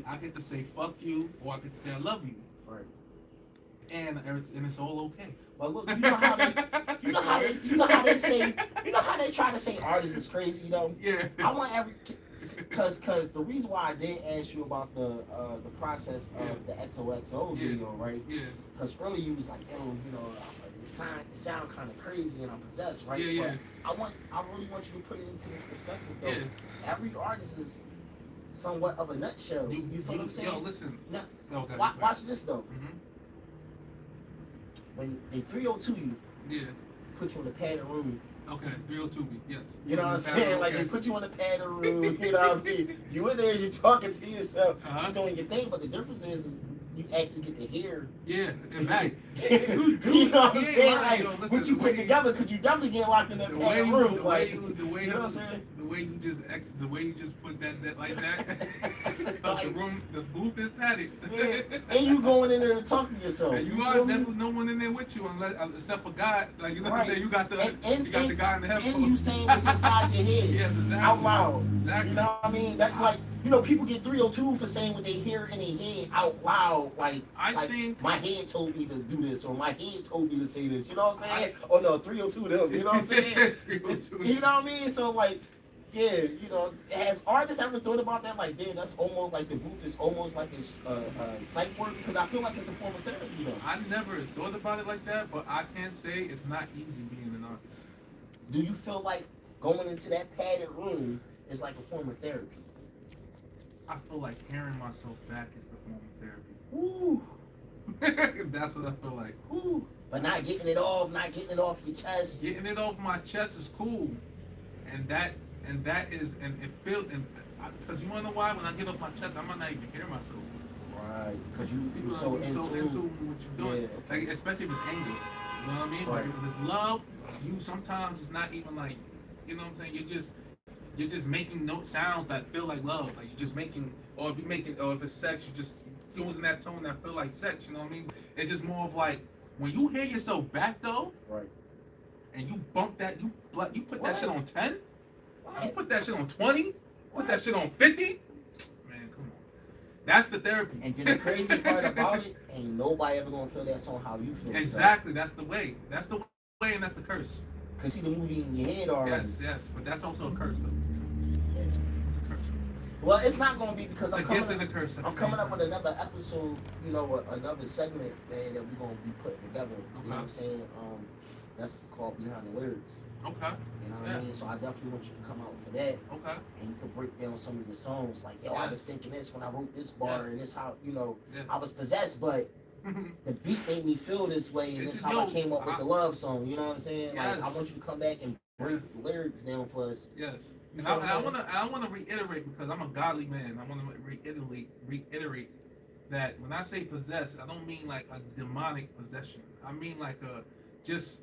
I get to say fuck you, or I get to say I love you, right, and it's all okay. But look, you know how they say, you know how they try to say artists is crazy, you know. Yeah. I want because the reason why I did ask you about the process of the XOXO video, right? Yeah. Because earlier you was like, yo, you know, it sound kind of crazy and I'm possessed, right? Yeah. But I really want you to put it into this perspective, though. Yeah. Every artist is somewhat of a nutshell. You feel what I'm saying? Yo, listen. Now, okay. watch this though. Mm-hmm. When they 302 you, put you in a padded room. Okay, 302 me, yes. You know what I'm saying? Like they put you in a padded room. You know what I mean? You in there, you're talking to yourself, you're doing your thing. But the difference is you actually get to hear. Yeah, exactly. You know what I'm saying? Like listen, what you put together, because you definitely get locked in that padded room. You know what I'm saying? The way you just put that like that. Like, the room, the booth is padded. Yeah. And you going in there to talk to yourself. And you are there's no one in there with you unless except for God. Like, you know what I'm saying? You got the the guy in the headphones. And you saying this inside your head. Yes, exactly. Out loud. Exactly. You know what I mean? That like, you know, people get 302 for saying what they hear in their head out loud. Like, I think my head told me to do this, or my head told me to say this. You know what I'm saying? Oh no, 302 them. You know what I'm saying? You know what I mean? So like, yeah, you know, has artists ever thought about that? Like, damn, that's almost like the booth is almost like a psych work, because I feel like it's a form of therapy. You know, I never thought about it like that, but I can say it's not easy being an artist. Do you feel like going into that padded room is like a form of therapy? I feel like hearing myself back is the form of therapy. Woo. That's what I feel like. Woo. But not getting it off your chest. Getting it off my chest is cool, and it feels, because you wanna know why? When I get off my chest, I might not even hear myself. Right, because you're so into what you're doing, like especially if it's anger. You know what I mean? Right. Like if it's love, you sometimes it's not even like, you know what I'm saying? You're just making note sounds that feel like love. Like you're just making, or if it's sex, you just using that tone that feel like sex. You know what I mean? It's just more of like when you hear yourself back though, right? And you bump that, you put that shit on 10. What? You put that shit on 20. Put that shit on 50. Man, come on. That's the therapy. And then the crazy part about it, ain't nobody ever gonna feel that song how you feel. Exactly. That's the way. That's the way, and that's the curse. Cause see the movie in your head already. Yes, but that's also a curse, though. Yeah. It's a curse. Well, it's not gonna be, because It's a gift and a curse. I'm coming up with another episode, you know, another segment, man, that we're gonna be putting together. You know what I'm saying? That's called Behind the Lyrics. Okay. You know what I mean? So I definitely want you to come out for that. Okay. And you can break down some of your songs. Like, yo, I was thinking this when I wrote this bar, and this how, you know, I was possessed, but the beat made me feel this way, and this how I came up with the love song. You know what I'm saying? Like, I want you to come back and break the lyrics down for us. Yes. And I want to reiterate, because I'm a godly man. I want to reiterate that when I say possessed, I don't mean like a demonic possession. I mean like a just.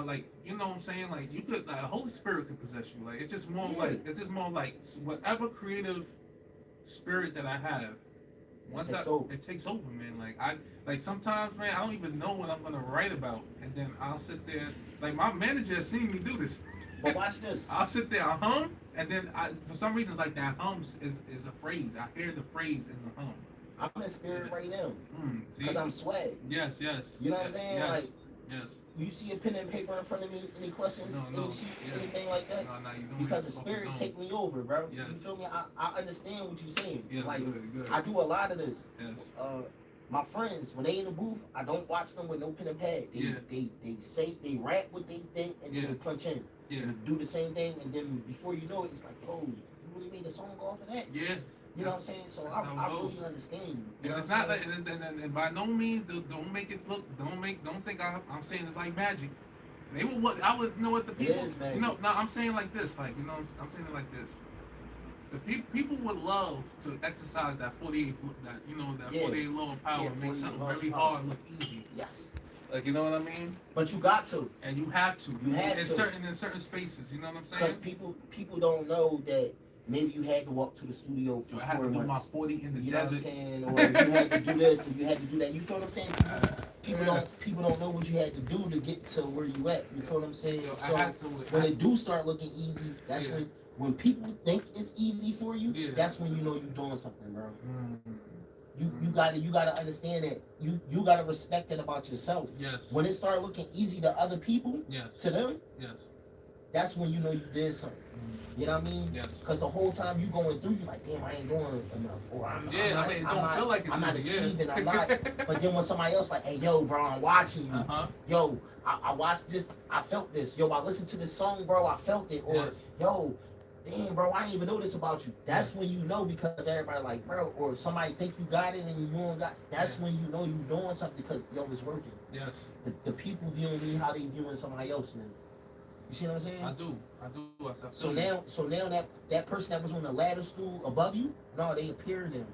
Like, you know what I'm saying? Like, you could, like, Holy Spirit could possess you. Like, it's just more like whatever creative spirit that I have. Once it takes over, man. Like sometimes, man, I don't even know what I'm gonna write about, and then I'll sit there. Like, my manager has seen me do this. But watch this. I'll sit there, I hum, and then for some reason, like that hums is a phrase. I hear the phrase in the hum. I'm in spirit right now. Because I'm swag. Yes. You know what I'm saying? Yes. Like, yes. You see a pen and paper in front of me? Any questions? No, Any sheets? yeah. Anything like that? No, you doing Because the it off spirit your own. take me over, bro. Yes. You feel me? I understand what you're saying. Yeah, like good. I do a lot of this. Yes. My friends, when they in the booth, I don't watch them with no pen and pad. They say they rap what they think and then they punch in. Yeah. And do the same thing, and then before you know it, it's like, oh, you really made a song off of that. Yeah. You know what I'm saying? So I really understand you. You know It's what I'm not like, saying? and by no means don't make it look. Don't think I'm saying it's like magic. They will what I would know what the people. It is magic. You know, no, I'm saying like this. Like I'm saying it like this. The people would love to exercise that 48, that 48 law of power, and make something very hard look easy. Yes. Like, you know what I mean? But you got to. And you have to. You have in to. certain spaces. You know what I'm saying? Because people don't know that maybe you had to walk to the studio for I had 4 to do my months. 40 in the You desert. know what I'm saying? Or you had to do this, and you had to do that. You feel what I'm saying? People don't know what you had to do to get to where you at. You feel what I'm saying? So when it do start looking easy, that's when people think it's easy for you. That's when you know you're doing something, bro. You gotta understand that you gotta respect it about yourself. Yes. When it start looking easy to other people, to them, that's when you know you did something. You know what I mean? Yes. Because the whole time you going through, you like, damn, I ain't doing enough, or I'm not achieving, I'm not. But then when somebody else like, hey, yo, bro, I'm watching you. Yo, I watched this, I felt this. Yo, I listened to this song, bro, I felt it. Or yo, damn, bro, I didn't even know this about you. That's when you know, because everybody like, bro, or somebody think you got it and you don't got. That's when you know you doing something, because yo, it's working. Yes. The people viewing me how they viewing somebody else now. You see what I'm saying? I do. So now that person that was on the ladder stool above you, no, they appear now.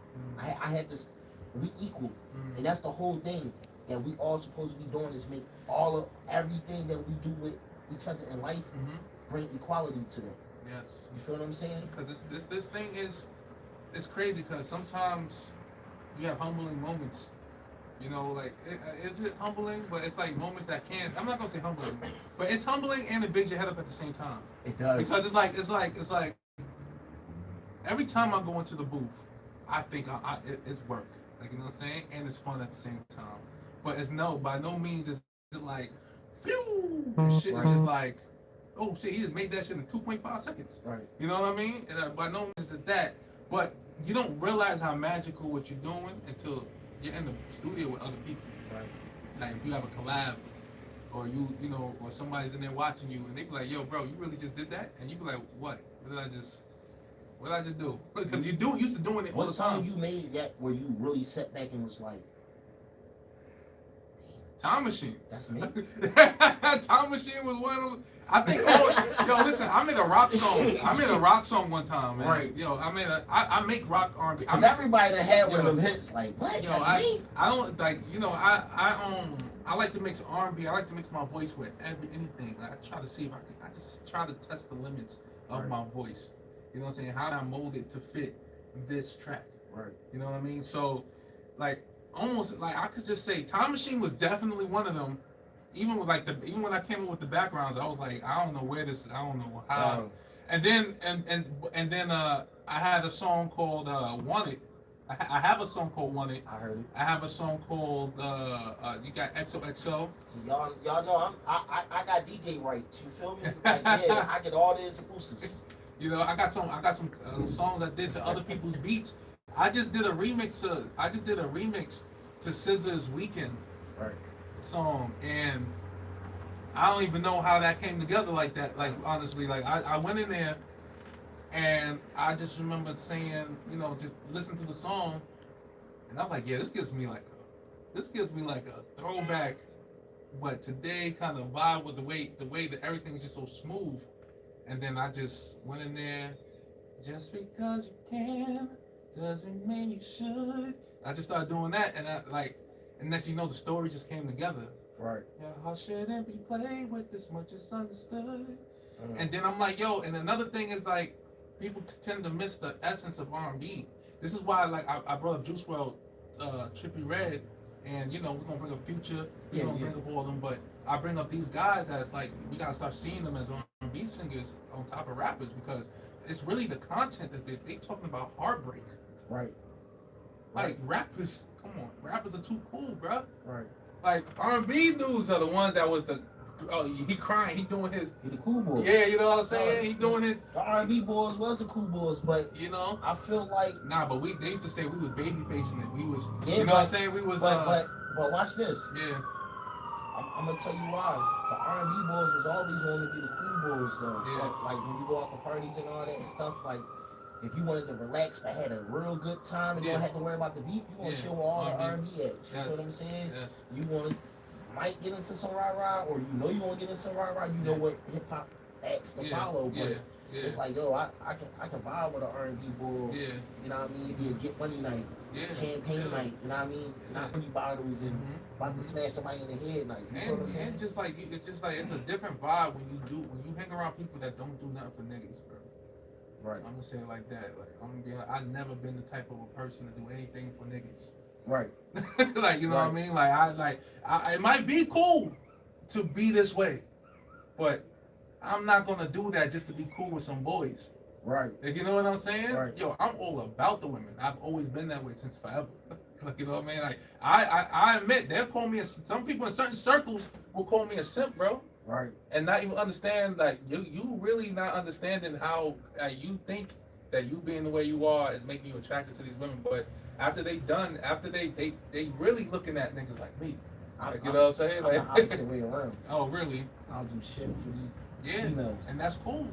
I have this. We equal, and that's the whole thing that we all supposed to be doing, is make all of everything that we do with each other in life bring equality to that. Yes. You feel what I'm saying? Because this thing is, it's crazy, because sometimes you have humbling moments. You know, like, it's humbling, but it's like moments that can't. I'm not gonna say humbling, but it's humbling and it bigs your head up at the same time. It does. Because it's like every time I go into the booth, I think it's work. Like, you know what I'm saying? And it's fun at the same time. But by no means is it like, phew, and shit is just like, oh shit, he just made that shit in 2.5 seconds. Right. You know what I mean? And by no means is it that. But you don't realize how magical what you're doing until you're in the studio with other people. Right. Like, if you have a collab, or or somebody's in there watching you, and they be like, yo, bro, you really just did that? And you be like, what? What did I just do? Because you used to doing it all the time. What song you made that where you really sat back and was like, Time Machine. that's me? Time Machine was one of them. I think, yo, listen, I made a rock song one time, man. Right. Yo, I make rock R&B. Because everybody that had one of them hits, like, what? Yo, That's me? I don't, like, I like to mix R&B. I like to mix my voice with anything. Like, I try to see if I just try to test the limits of my voice. You know what I'm saying? How do I mold it to fit this track? Right. You know what I mean? So, like, almost like I could just say Time Machine was definitely one of them. Even when I came up with the backgrounds, I was like, I don't know how. And then I had a song called Wanted. I have a song called Wanted. I heard it. I have a song called you got XOXO. So y'all know I got DJ rights. You feel me? Like, yeah, I get all the exclusives. You know, I got some songs I did to other people's beats. I just did a remix to SZA's Weekend song, and I don't even know how that came together like that. Like, honestly, like I went in there and I just remember saying, just listen to the song, and I'm like, yeah, this gives me like a throwback, but today kind of vibe with the way that everything's just so smooth. And then I just went in there, just because you can doesn't mean you should. I just started doing that, and and next the story just came together. Right. Yeah, how shouldn't be played with this much is understood. And then I'm like, yo, and another thing is, like, people tend to miss the essence of R&B. This is why, like, I brought up Juice WRLD, Trippie Redd, and we're gonna bring up Future, we're gonna bring up all of them, but I bring up these guys as, like, we gotta start seeing them as R&B singers on top of rappers, because it's really the content that they talking about heartbreak. Right. Like, rappers, come on, rappers are too cool, bro. Right. Like R&B dudes are the ones that was the. Oh, he crying. He doing his. He the cool boy. Yeah, you know what I'm saying. He doing his. The R&B boys was the cool boys, but You know. I feel like Nah, but they used to say we was baby facing it. We was. Yeah, you know what I'm saying. We was. but watch this. Yeah. I'm gonna tell you why. The R&B boys was always wanting to be the cool boys though. Yeah. Like when you go out to parties and all that and stuff, like if you wanted to relax but had a real good time and you don't have to worry about the beef, you want to chill with all the R&B acts. You feel what I'm saying? Yes. You want might get into some rah-rah, or you know you want to get into some rah-rah, you know what hip-hop acts to follow, but it's like, yo, I can vibe with an R&B boy. Yeah. You know what I mean? It'd be a get money night, champagne night, you know what I mean? Not pretty bottles and about to smash somebody in the head night. You feel what I'm saying? And just like it's a different vibe when you hang around people that don't do nothing for niggas, bro. Right. I'm gonna say it like that. Like I'm gonna be like, I've never been the type of a person to do anything for niggas. Right. Like, you know what I mean? Like it might be cool to be this way, but I'm not gonna do that just to be cool with some boys. Right. Like, you know what I'm saying? Right. Yo, I'm all about the women. I've always been that way since forever. Like, you know what I mean? Like I admit they'll call me some people in certain circles will call me a simp, bro. Right. And not even understand, like, you really not understanding how you think that you being the way you are is making you attracted to these women. But after they really looking at niggas like me. Like, you know what I'm saying? Like, I'm the way around. Oh, really? I'll do shit for these females. And that's cool.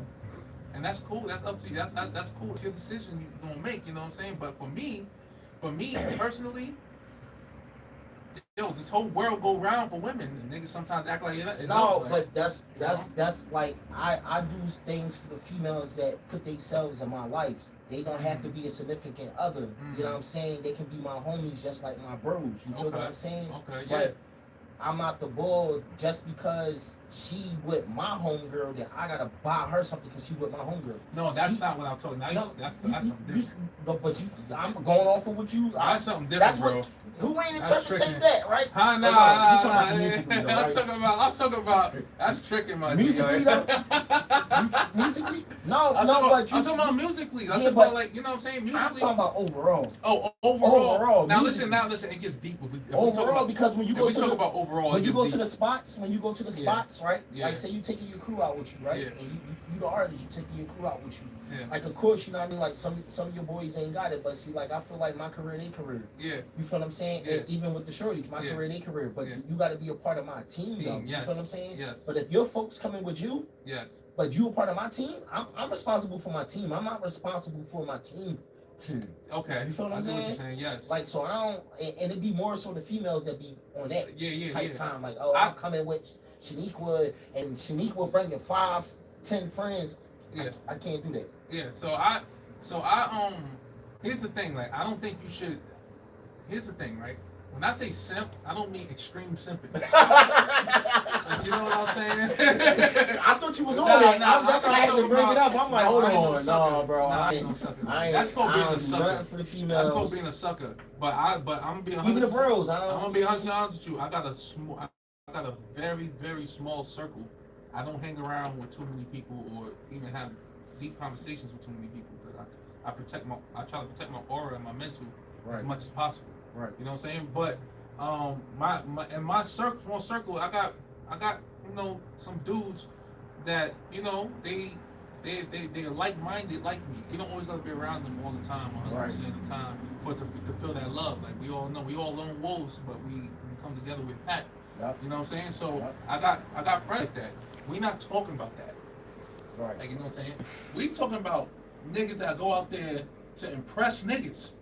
And that's cool. That's up to you. That's cool. It's your decision you're gonna make. You know what I'm saying? But for me personally, yo, this whole world go round for women. And niggas sometimes act like it. No, like, but that's like I do things for the females that put themselves in my life. They don't have to be a significant other. You know what I'm saying? They can be my homies just like my bros. You feel what I'm saying? Okay, yeah. But I'm not the bull just because she with my homegirl that I gotta buy her something because she with my homegirl. No, that's not what I'm talking. Now that's something different. I'm going off of what you. That's something different, bro. Who ain't interpreting that, right? I'm talking about that's tricking, my musically though. Musically? No, I'm talking about musically. I'm talking about, like, you know what I'm saying? Musically. I'm talking about overall. Oh, overall. Now musically. listen. It gets deep. Overall, because when you go to the spots, right? Yeah. Like, say you taking your crew out with you, right? Yeah. And you the artist, you taking your crew out with you. Yeah. Like, of course, you know what I mean? Like, some of your boys ain't got it, but see, like, I feel like my career, they career. Yeah. You feel what I'm saying? Yeah. And even with the shorties, my career, they career. But you got to be a part of my team, though. Yes. You feel what I'm saying? Yes. But if your folks coming with you, but you a part of my team, I'm responsible for my team. I'm not responsible for my team. Okay. You feel what I'm saying? What you're saying? Yes. Like, so I don't, and it'd be more so the females that be on that type time. Like, oh, I'm coming with Shaniqua, and Shaniqua bringing 5-10 friends. Yeah. I can't do that. Yeah. So I here's the thing. Like, I don't think you should. Here's the thing, right? When I say simp, I don't mean extreme simping. Like, you know what I'm saying? I thought you was on it. That's why I had to bring it up. I'm like, hold on, no, bro. I ain't no sucker. That's called being a sucker. For the females. That's called being a sucker. But I'm gonna be 100%. Even the bros. I'm gonna be 100% honest with you. I got a very, very small circle. I don't hang around with too many people or even have deep conversations with too many people because I try to protect my aura and my mental as much as possible. Right. You know what I'm saying? But my small circle, I got you know, some dudes that, you know, they're like-minded like me. You don't always gotta be around them all the time, 100% of the time, to feel that love. Like, we all know we all lone wolves, but we come together with pack. Yep. You know what I'm saying? So yep. I got friends like that. We not talking about that. Right. Like, you know what I'm saying? We talking about niggas that go out there to impress niggas.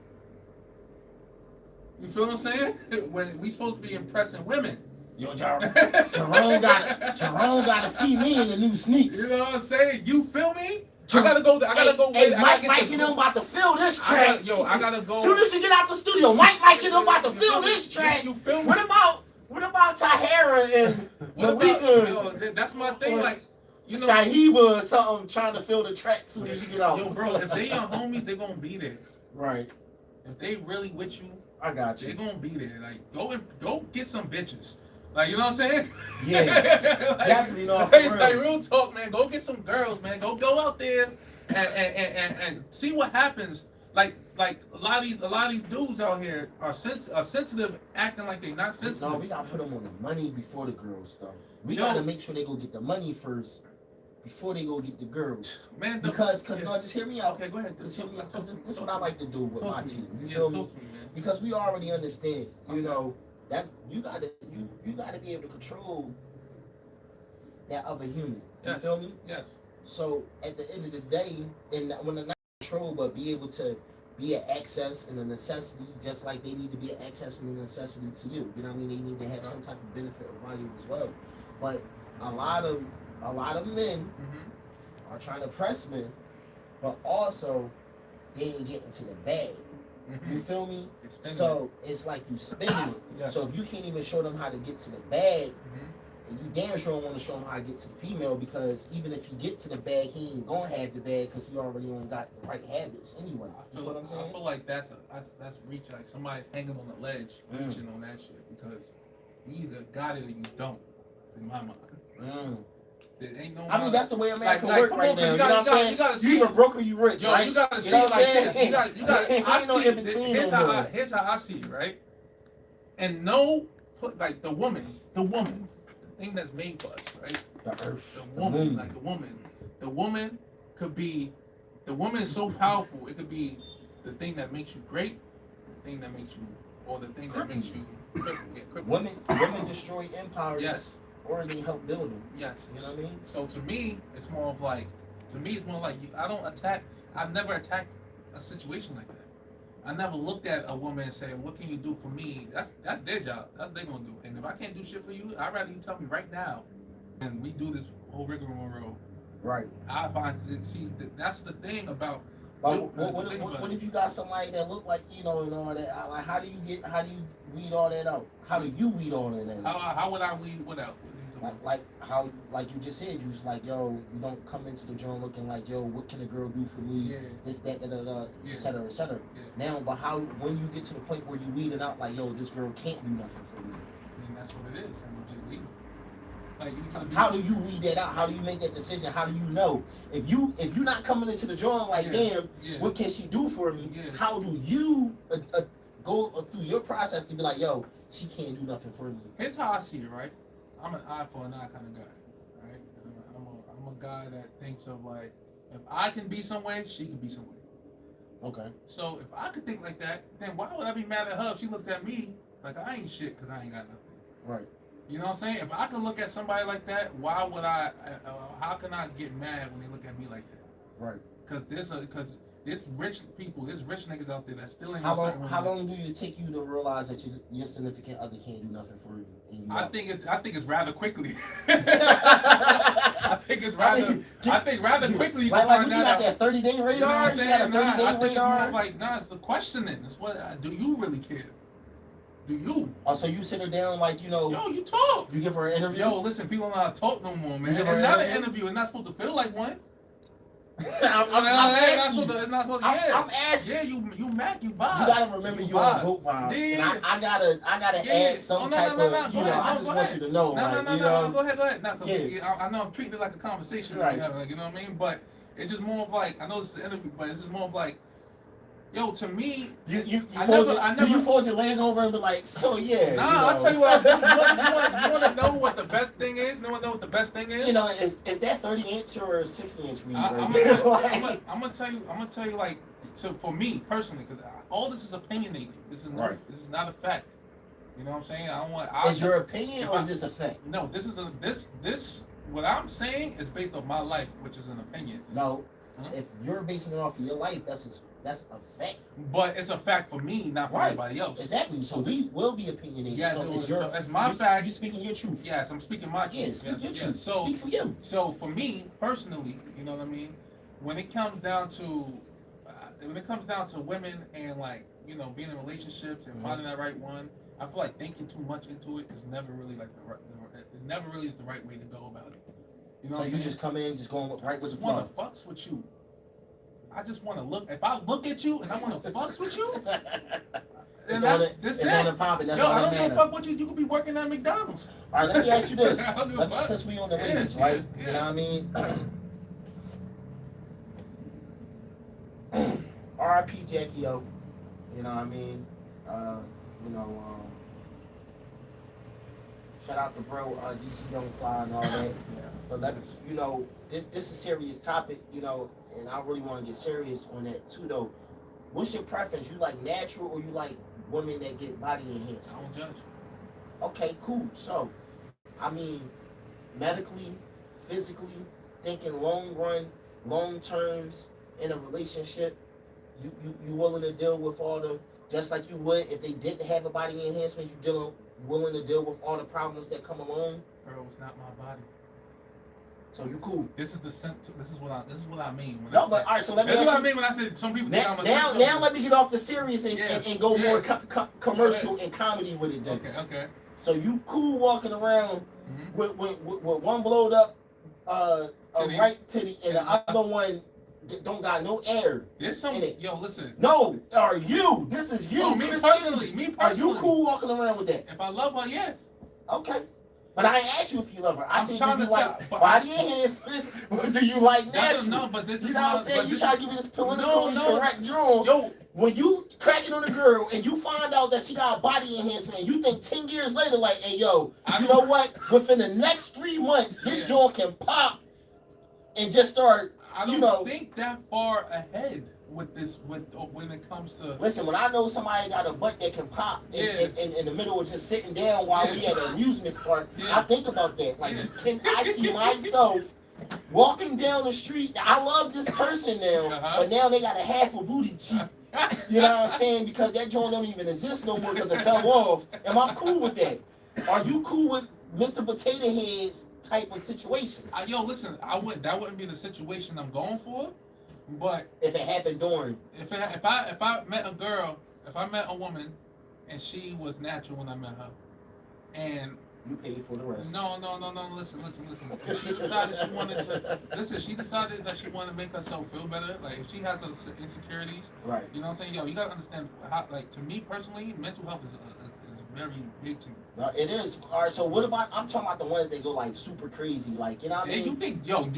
You feel what I'm saying? When we supposed to be impressing women. Yo, Jerome gotta see me in the new sneaks. You know what I'm saying? You feel me? I gotta go. Hey, Mike and them about to fill this track. I gotta go. As soon as you get out the studio, Mike and them about to fill this track. You feel me? What about Tahara and Malika? That's my thing. Like, you know, Shahiba or something trying to fill the track as soon as you get out. Yo, bro, if they your homies, they gonna be there. Right. If they really with you, I got you. They gonna be there. Like, go get some bitches. Like, you know what I'm saying? Yeah. Like, definitely not. Like real talk, man. Go get some girls, man. Go out there and see what happens. like a lot of these dudes out here are sensitive, acting like they not sensitive. No, we gotta put them on the money before the girls stuff. We Yo. gotta make sure they go get the money first before they go get the girls. Man, Because no, just hear me out. Okay, go ahead. This is what I like to do with my team. You Yeah, feel me? talk to me, man. Because we already understand, you Okay. know, that's you gotta be able to control that other human. You Yes. feel me? Yes. So at the end of the day, and when they're not control, but be able to be an access and a necessity, just like they need to be an access and a necessity to you. You know what I mean? They need to have some type of benefit or value as well. But a lot of men Mm-hmm. are trying to press men, but also they ain't getting to the bag. Mm-hmm. You feel me? Extended. So it's like you spending it. Yes. So if you can't even show them how to get to the bag, Mm-hmm. and you damn sure don't want to show him how to get to the female, because even if you get to the bag, he ain't gonna have the bag because he already don't got the right habits anyway. You know what I'm saying? I feel like that's reach, like somebody's hanging on the ledge, Mm. reaching on that shit, because you either got it or you don't. In my mind, there ain't no. I mean, that's the way America like, work come right on, now. You gotta- know what I'm saying? you gotta You see either it. broke or you rich, Yo, right? you gotta see know it what I'm like saying? this. You got. Ain't I no see in it. between Here's no more. here's how I see it, right? And no, like the woman, the thing that's made for us, right? The earth, The woman, like the woman could be, the woman is so powerful. It could be the thing that makes you great, the thing that makes you, or the thing that makes you crippled. Women destroy empires, Yes. or they help build them. Yes. You know what I mean? So to me, it's more of like, I've never attacked a situation like that. I never looked at a woman and said, what can you do for me? That's their job. That's what they're going to do. And if I can't do shit for you, I'd rather you tell me right now. And we do this whole rigmarole. Right. I find, see, that's the thing about. But that's what, the thing about what it. if you got somebody that look like, you know, and all that? Like, how do you weed all that out? How do you weed all that out? How would I weed what out? Like you just said, you was like, yo, you don't come into the joint looking like, yo, what can a girl do for me? Yeah. This, that, da, da, da, Yeah. et cetera, et cetera. Yeah. Now, but when you get to the point where you weed it out, like, yo, this girl can't do nothing for me. And that's what it is. And you just leave it. Like, you gotta be, How do you weed that out? How do you make that decision? How do you know? If you're not coming into the joint like, damn, what can she do for me? Yeah. How do you go through your process to be like, yo, she can't do nothing for me? Here's how I see it, right? I'm an eye for an eye kind of guy, right? I'm a guy that thinks of like, if I can be some way, she can be some way. Okay. So if I could think like that, then why would I be mad at her if she looks at me like I ain't shit because I ain't got nothing? Right. You know what I'm saying? If I can look at somebody like that, why would I? How can I get mad when they look at me like that? Right. Because there's rich people, there's rich niggas out there that still ain't. How long do it take you to realize that your significant other can't do nothing for you? And I think it's rather quickly. I think rather quickly you can like find you that got out. that 30-day radar? You know what I'm saying? got a 30-day I think it's radar? more like, it's the questioning. It's what, do you really care? Do you? Oh, so you sit her down like, you know, Yo, you talk. you give her an interview? Yo, listen, people don't know how to talk no more, man. You It's give her not an an interview. It's not supposed to feel like one. I'm It's not supposed to, yeah. I'm asking. Yeah, you Mac, you vibe. You gotta remember you're on goat vibes. Yeah. And I gotta add some type of, you know, I just want you to know. No, go ahead. No, Yeah. I know I'm treating it like a conversation, Right. like, you know what I mean? But it's just more of like, I know this is the interview, but it's just more of like, yo, to me, You fold your leg over and be like, so yeah. Nah, I'll tell you what. You want to know what the best thing is? You want to know what the best thing is? You know, is that 30-inch or 60-inch weed? I'm gonna tell you, like, for me personally, because all this is opinionated. This is not a fact. You know what I'm saying? I don't want. Is your opinion or is this a fact? No, this. What I'm saying is based on my life, which is an opinion. No, Huh? if you're basing it off of your life, that's a fact. But it's a fact for me, not for anybody else. Exactly. So we will be opinionated. Yes, so it's my fact. You speaking your truth. Yes, I'm speaking my truth. Yeah, speak your truth. So, speak for you. So for me personally, you know what I mean. When it comes down to women and, like, you know, being in relationships and finding that right one, I feel like thinking too much into it is never really like it never really is the right way to go about it. You know So what I'm you saying? just come in, just going right with the flow. I just want to fucks with you. I just want to look. If I look at you and I want to fucks with you, It's that's on and popping. That's Yo, all I that don't give a matters. fuck what you could be working at McDonald's. All right, let me ask you this. I don't give a fuck. Since we on the Yeah, ladies, right? yeah. You know what I mean? All R.I.P. Jackie O. You know what I mean? You know, shout out to bro, DC Don't Fly and all that. But let me, you know, this is a serious topic, you know, and I really want to get serious on that too, though. What's your preference? You like natural or you like women that get body I don't enhancements? judge. Okay, cool. So, I mean, medically, physically, thinking long run, long terms in a relationship, you willing to deal with all the, just like you would if they didn't have a body enhancement, willing to deal with all the problems that come along. Bro, it's not my body. So you cool. This is what I mean. When No, I but said, all right. So let me. this is ask what I you, mean when I said some people think now, I'm a now, symptom. now let me get off the serious and go more commercial and comedy with it. Then. Okay. So you cool walking around with one blowed up Titty. right titty and the other one don't got no air. There's some. in it. Yo, listen. No, are you? This is you. Oh, me personally. Are you cool walking around with that? If I love her, yeah. Okay. But I ain't asked you if you love her. I I'm said, trying do you to like tell- body enhancements or do you like natural? No, but this is You know what I'm saying? You try to give me this politically correct drum. Yo, When you cracking on a girl and you find out that she got a body enhancement and you think 10 years later, like, hey, yo, you know what? Within the next 3 months, this joint can pop and just start, I don't think that far ahead with this when it comes to. Listen, when I know somebody got a butt that can pop in the middle of just sitting down while we at an amusement park, I think about that. Like, can I see myself walking down the street? I love this person now, but now they got a half a booty cheek. You know what I'm saying? Because that joint don't even exist no more because it fell off. Am I cool with that? Are you cool with Mr. Potato Head's type of situations? Yo, listen, that wouldn't be the situation I'm going for. But if it happened during, if I met a woman, and she was natural when I met her, and you paid for the rest. No. Listen. If she decided she wanted to she decided that she wanted to make herself feel better. Like if she has some insecurities, right? You know what I'm saying? Yo, you gotta understand how. Like to me personally, mental health is very big to me. No, it is. All right. So what about? I'm talking about the ones that go like super crazy. Like you know what I mean? Do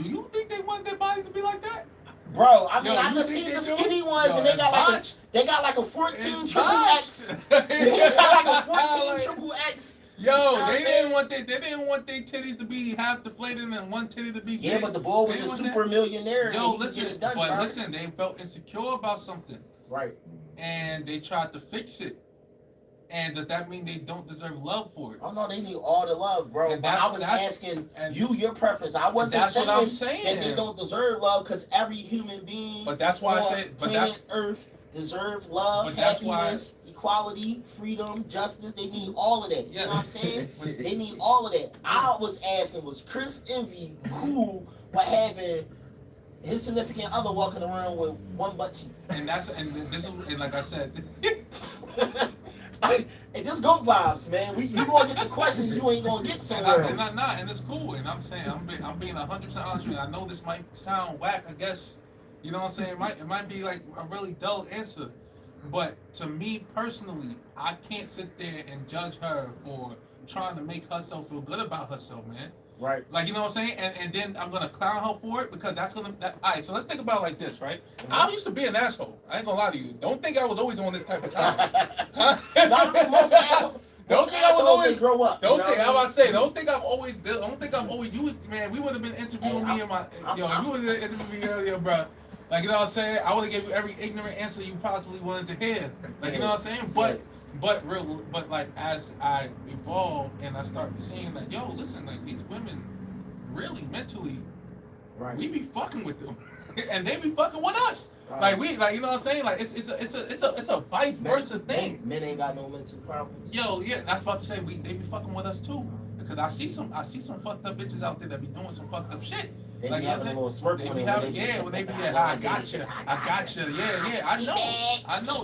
you think they want their bodies to be like that? Bro, I mean, I just seen the skinny ones, and they got like a 14 triple X. They got like a 14 triple X. Yo, they didn't want their titties to be half deflated and one titty to be big. Yeah, but the boy was a super millionaire. Yo, and he listen, done, but listen, they felt insecure about something. Right. And they tried to fix it. And does that mean they don't deserve love for it? Oh no, they need all the love, bro. But I was asking you your preference. I wasn't saying that they don't deserve love because every human being. But that's why I said, planet Earth deserve love, happiness, equality, freedom, justice. They need all of that. You know what I'm saying? They need all of that. I was asking, was Chris Envy cool by having his significant other walking around with one butt cheek? And like I said. Hey, this goat vibes, man. You gonna get the questions you ain't gonna get somewhere else. And it's cool. And I'm saying I'm being 100% honest with you. I know this might sound whack, I guess. You know what I'm saying? It might be like a really dull answer, but to me personally, I can't sit there and judge her for trying to make herself feel good about herself, man. Right. Like, you know what I'm saying? And then I'm gonna clown her for it because all right, so let's think about it like this, right? Mm-hmm. I used to be an asshole. I ain't gonna lie to you. Don't think I was always on this type of time. Huh? Don't think I was always grow up. Don't think I'm about to say. Don't think I'm always. You, man. We would have been interviewing me and my. You would have interviewed me earlier, bro. Like, you know what I'm saying? I would have gave you every ignorant answer you possibly wanted to hear. Like, you know what I'm saying? But like as I evolve and I start seeing that, yo, listen, like these women really mentally, we be fucking with them, and they be fucking with us. Like you know what I'm saying? Like it's a vice versa thing. Men ain't got no mental problems. Yo, yeah, that's about to say they be fucking with us too. Because I see some fucked up bitches out there that be doing some fucked up shit. They like be having a little smirk on them. When they be I gotcha. Yeah, I know.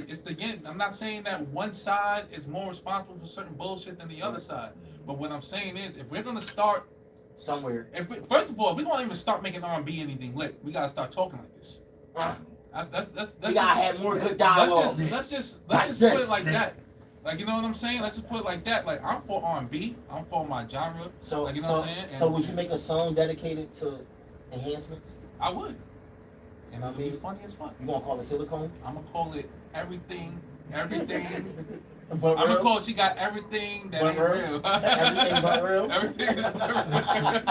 It's the I'm not saying that one side is more responsible for certain bullshit than the other side. But what I'm saying is, if we're gonna start somewhere, first of all, if we don't even start making R&B anything lit, we gotta start talking like this. That's we gotta have more good dialogue. Let's just put it like that. Like, you know what I'm saying? Let's just put it like that. Like, I'm for R&B. I'm for my genre. So, like, you know what I'm saying? So would you make a song dedicated to enhancements? I would. And it'll be funny as fuck. You gonna call it silicone? I'm gonna call it everything. But I'm gonna real? call it. She got everything that But ain't real? real. Everything but real? Everything is but real.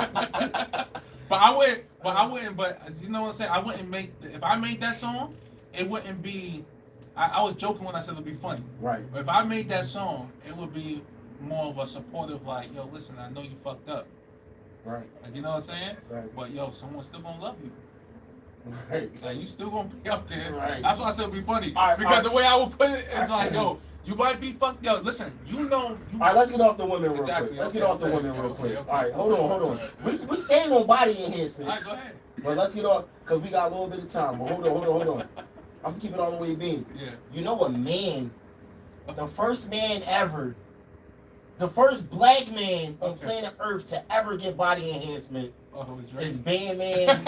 But I wouldn't. But you know what I'm saying? I wouldn't make. If I made that song, it wouldn't be. I was joking when I said it'd be funny. Right. But if I made that song, it would be more of a supportive, like, yo, listen, I know you fucked up. Right. Like, you know what I'm saying? Right. But yo, someone's still gonna love you. Right. Like, you still gonna be up there. Right. That's why I said it'd be funny. All right, because all the way I would put it, it's like, yo, you might be fucked. Yo, listen, you know. You, All right, let's get off the women real Exactly, quick. Let's okay, get off the okay, women real okay, quick. okay. All right, hold on. We staying on body enhancements. All right, go ahead. But let's get off, because we got a little bit of time. But hold on. I'm going to keep it all the way being. Yeah. You know a man, the first man ever, the first black man on planet Earth to ever get body enhancement is Bandman.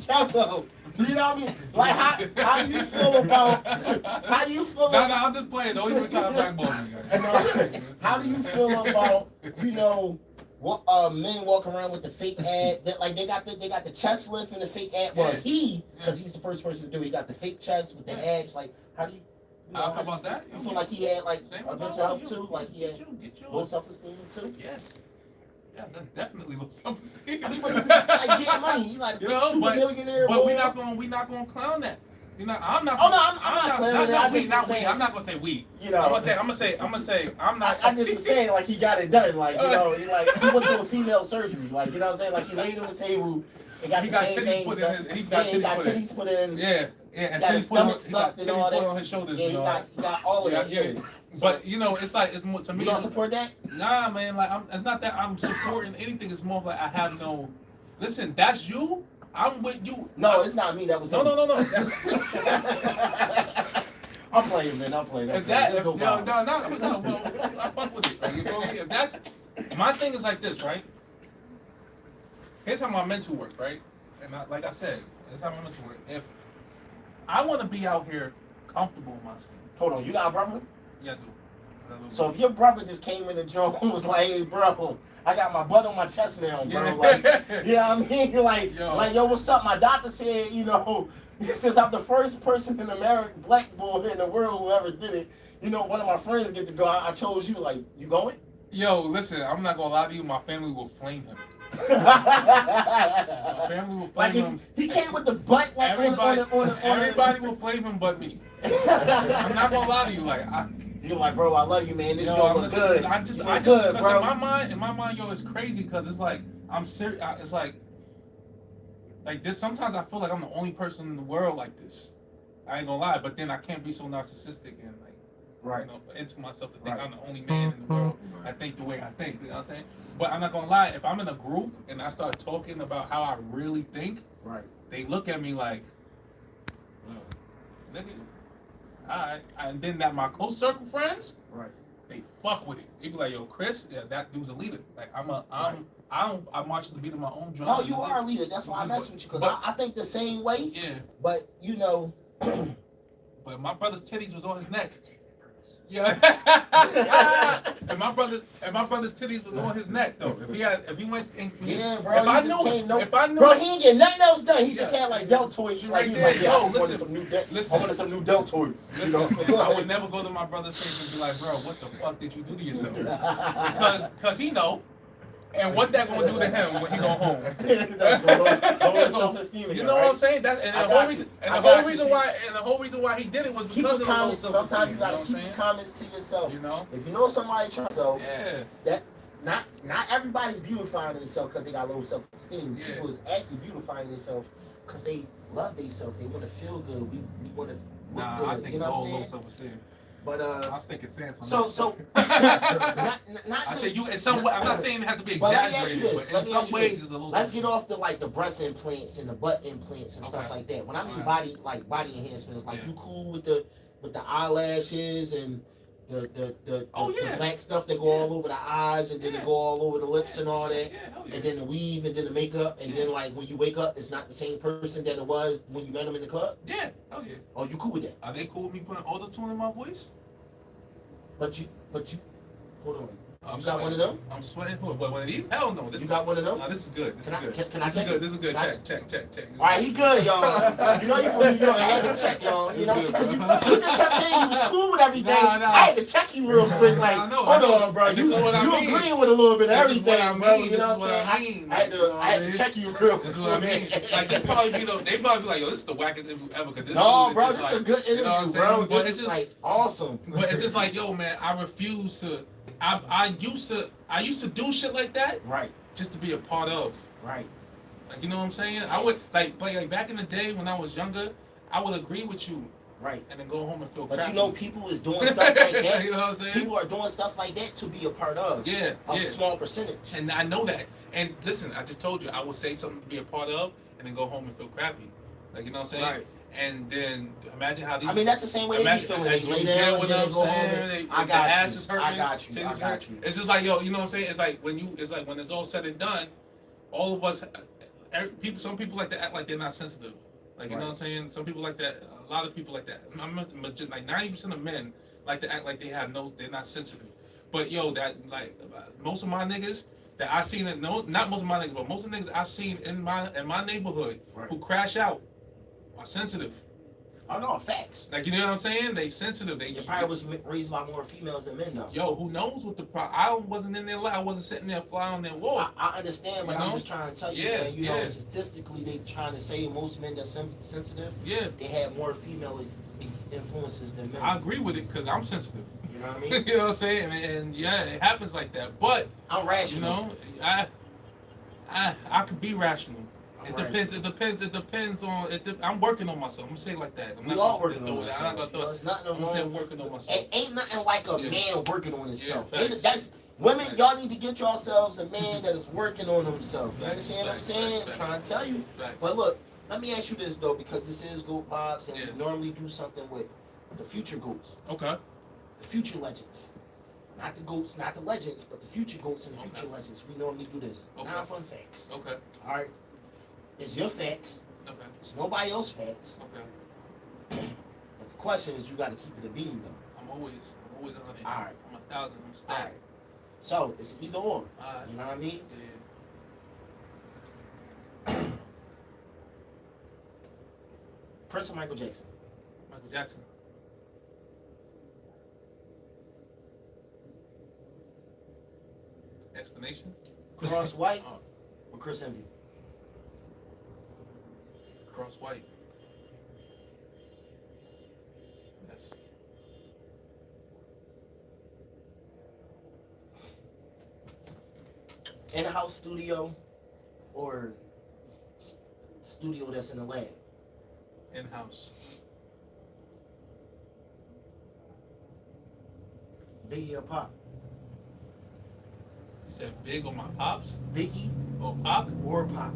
Capo. You know what I mean? Like, how do you feel about, No, I'm just playing. Don't even try to blackball me, guys. How do you feel about, what men walk around with the fake ad? That, like, they got the chest lift and the fake ad. Well, because he's the first person to do it. He got the fake chest with the abs. Like, how do you? How about that? You feel like he had like Same a mental health too? Like he had low self-esteem too? Yes. Yeah, that's definitely low self-esteem. I mean, but he was like getting money. He like super millionaire. But we're not gonna clown that. You know, I'm not. Oh no, I'm not clowning that. I'm not gonna say we. You know, I'm gonna say I'm not. I just was saying like he got it done. Like he went through a female surgery. Like you know what I'm saying? Like he laid on the table and got the same things. He got titties put in. Yeah, and got his stomach sucked and all that. On his shoulders. Yeah, he got all of that. Yeah. But you know, it's like it's more to me. You don't support that? Nah, man. Like it's not that I'm supporting anything. It's more of like I have no. Listen, that's you. I'm with you. No, it's not me. That was no. I'm playing, man. I'm playing. If that, no, well, I fuck with it. Like, you feel me? If that's my thing is like this, right? Here's how my mental work, right? And like I said, here's how my mental work. If I want to be out here comfortable in my skin. Hold on, you got a brother? Yeah, I do. So if your brother just came in the joint and was like, "Hey, bro, I got my butt on my chest now, bro," Yeah. like, you know what I mean? Like, yo, what's up? My doctor said, since I'm the first person in America, black boy in the world who ever did it, one of my friends get to go. I chose you. Like, you going? Yo, listen, I'm not gonna lie to you. My family will flame him. My family will flame him. He came with the butt like everybody on will flame him but me. I'm not gonna lie to you. Like, you're like, bro, I love you, man. This joint look good. I just, good, bro. In my mind, yo, it's crazy because it's like I'm serious. It's like this. Sometimes I feel like I'm the only person in the world like this. I ain't gonna lie, but then I can't be so narcissistic and into myself to think I'm the only man in the world. I think the way I think. You know what I'm saying? But I'm not gonna lie. If I'm in a group and I start talking about how I really think, they look at me like, nigga. Alright, and then my close circle friends, they fuck with it. They be like, yo, Chris, yeah, that dude's a leader. Like I'm marching to be to my own drum. No, you are a leader. That's why I mess with you because I think the same way. Yeah. But but my brother's titties was on his neck. Yeah. and my brother's titties was on his neck though. If he went and bro, if I knew, bro, he ain't getting nothing else done. He just had like deltoids. Right there. I wanted some new deltoids. I would never go to my brother's face and be like, bro, what the fuck did you do to yourself? Because he know. And what that gonna do to him when he go home? Lower self-esteem. You know what I'm saying? The whole reason why he did it was because of the low self-esteem. Sometimes you gotta keep your comments to yourself. If you know somebody tries that not everybody's beautifying themselves because they got low self-esteem. People is actually beautifying themselves because they love themselves. They want to feel good. We want to look good. I think it's all low self-esteem. But I was thinking sense. So not just in some way. I'm not saying it has to be exaggerated, but in some ways it's a little. Let's get off the breast implants and the butt implants and stuff like that. When I mean body enhancement, it's like you cool with the eyelashes and the black stuff that go all over the eyes and then it go all over the lips and all that, and then the weave and then the makeup and then like when you wake up, it's not the same person that it was when you met them in the club. Yeah, oh yeah. Oh, you cool with that? Are they cool with me putting auto-tune in my voice? But you hold on. You got one of them? I'm sweating. What? One of these? Hell no. You got one of them? No, this is good. This is good. Can I This is check good. it? This is good. Can I- Check. All right, he good, y'all. You know you from New York. I had to check, y'all. You know what I'm saying? Because you just kept saying you was cool with everything. Nah. I had to check you real quick. Like, I know, hold on, bro. This You is what I mean. agreeing with a little bit of This is what everything, I bro. mean. You know This what is I'm what I saying? mean. I had to check you real quick. This is what I mean. Like this probably be they probably be like, yo, this is the wackest interview ever. Cause this No, dude bro, just this is a like, good you know what I'm interview, saying? bro. But This it's is just, like awesome. But it's just like, yo, man, I refuse to. I used to do shit like that Right, just to be a part of. right. Like, you know what I'm saying? I would like back in the day when I was younger, I would agree with you. Right. And then go home and feel But crappy. you know, people is doing stuff like that. You know what I'm saying? People are doing stuff like that to be a part of. Yeah, A small percentage. And I know that. And listen, I just told you, I would say something to be a part of, and then go home and feel crappy. Like, you know what I'm saying? Right. And then imagine how these. I mean, that's the same way they be feeling. They lay You down get and what then I'm they go home. saying? I The got ass you. is hurting. I got you. titties I got hurt. you. It's just like, yo, you know what I'm saying? It's like when it's all said and done, all of us, some people like to act like they're not sensitive. Like, you know what I'm saying? Some people like that. A lot of people like that. Like 90% of men like to act like they're not sensitive. But yo, that like most of my niggas that I seen not most of my niggas, but most of the niggas I've seen in my neighborhood who crash out are sensitive. Oh no, facts. Like, you know what I'm saying? They sensitive. They probably was raised by more females than men though. Yo, who knows what the problem? I wasn't in their life. I wasn't sitting there flying on their wall. I understand, but I'm just trying to tell you, man. You know, statistically, they trying to say most men that's sensitive. Yeah. They have more female influences than men. I agree with it because I'm sensitive. You know what I mean? You know what I'm saying? And yeah, it happens like that. But I'm rational. You know, I could be rational. It depends. Rational. It depends on. I'm working on myself. I'm gonna say it like that. We all working on ourselves. I'm gonna say I'm working on myself. Ain't nothing like a man working on himself. Yeah, That's women. Y'all need to get yourselves a man that is working on himself. You understand what I'm saying? I'm trying to tell you. But look, let me ask you this though, because this is GOAT Vibes, and we normally do something with the future GOATs. Okay. The future legends. Not the GOATs, not the legends, but the future GOATs and the future legends. We normally do this. Okay. Non-fun facts. Okay. All right. It's your facts. Okay. It's nobody else's facts. Okay. But the question is, you got to keep it a beam though. I'm always 100. All right. I'm 1,000. I'm All stacked. right. So it's either or. All right. You know what I mean? Yeah. Prince or Michael Jackson? Michael Jackson. Explanation? Cross White or Chris Envy? Cross White. Yes. In-house studio or studio that's in the lab? In-house. Biggie or Pop? You said big on my pops? Biggie Oh, Pop? or Pop?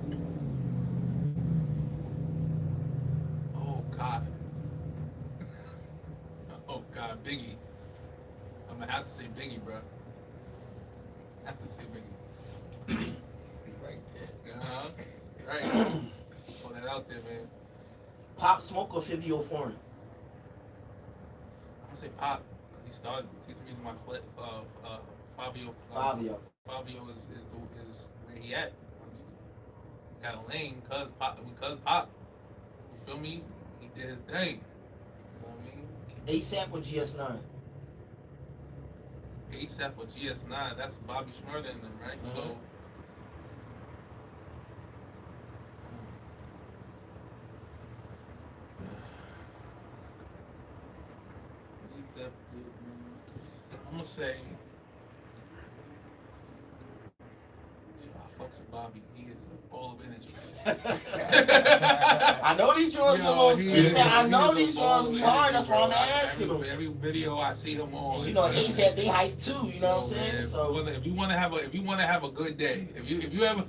Oh, God. Oh, God, Biggie. I'm gonna have to say Biggie, bro. I have to say Biggie. Right there. Uh-huh. Right. Throw that out there, man. Pop Smoke or Fivio Foreign? I'm gonna say Pop. He started. He's the reason why Fabio. Fabio. Fabio is where he at. Honestly, got a lane because Pop. You feel me? He did his thing. You know what I mean? ASAP or GS9? ASAP or GS9. That's Bobby Shmurda in them, right? Mm-hmm. So. I'm gonna say I fucks with Bobby. He is a ball of energy. I know these joints a little steep. I know these joints be hard. That's why I'm asking them. Every video I see him on. And you know, ASAP they hype too. You know what I'm saying? Man, So if you want to have a good day, if you ever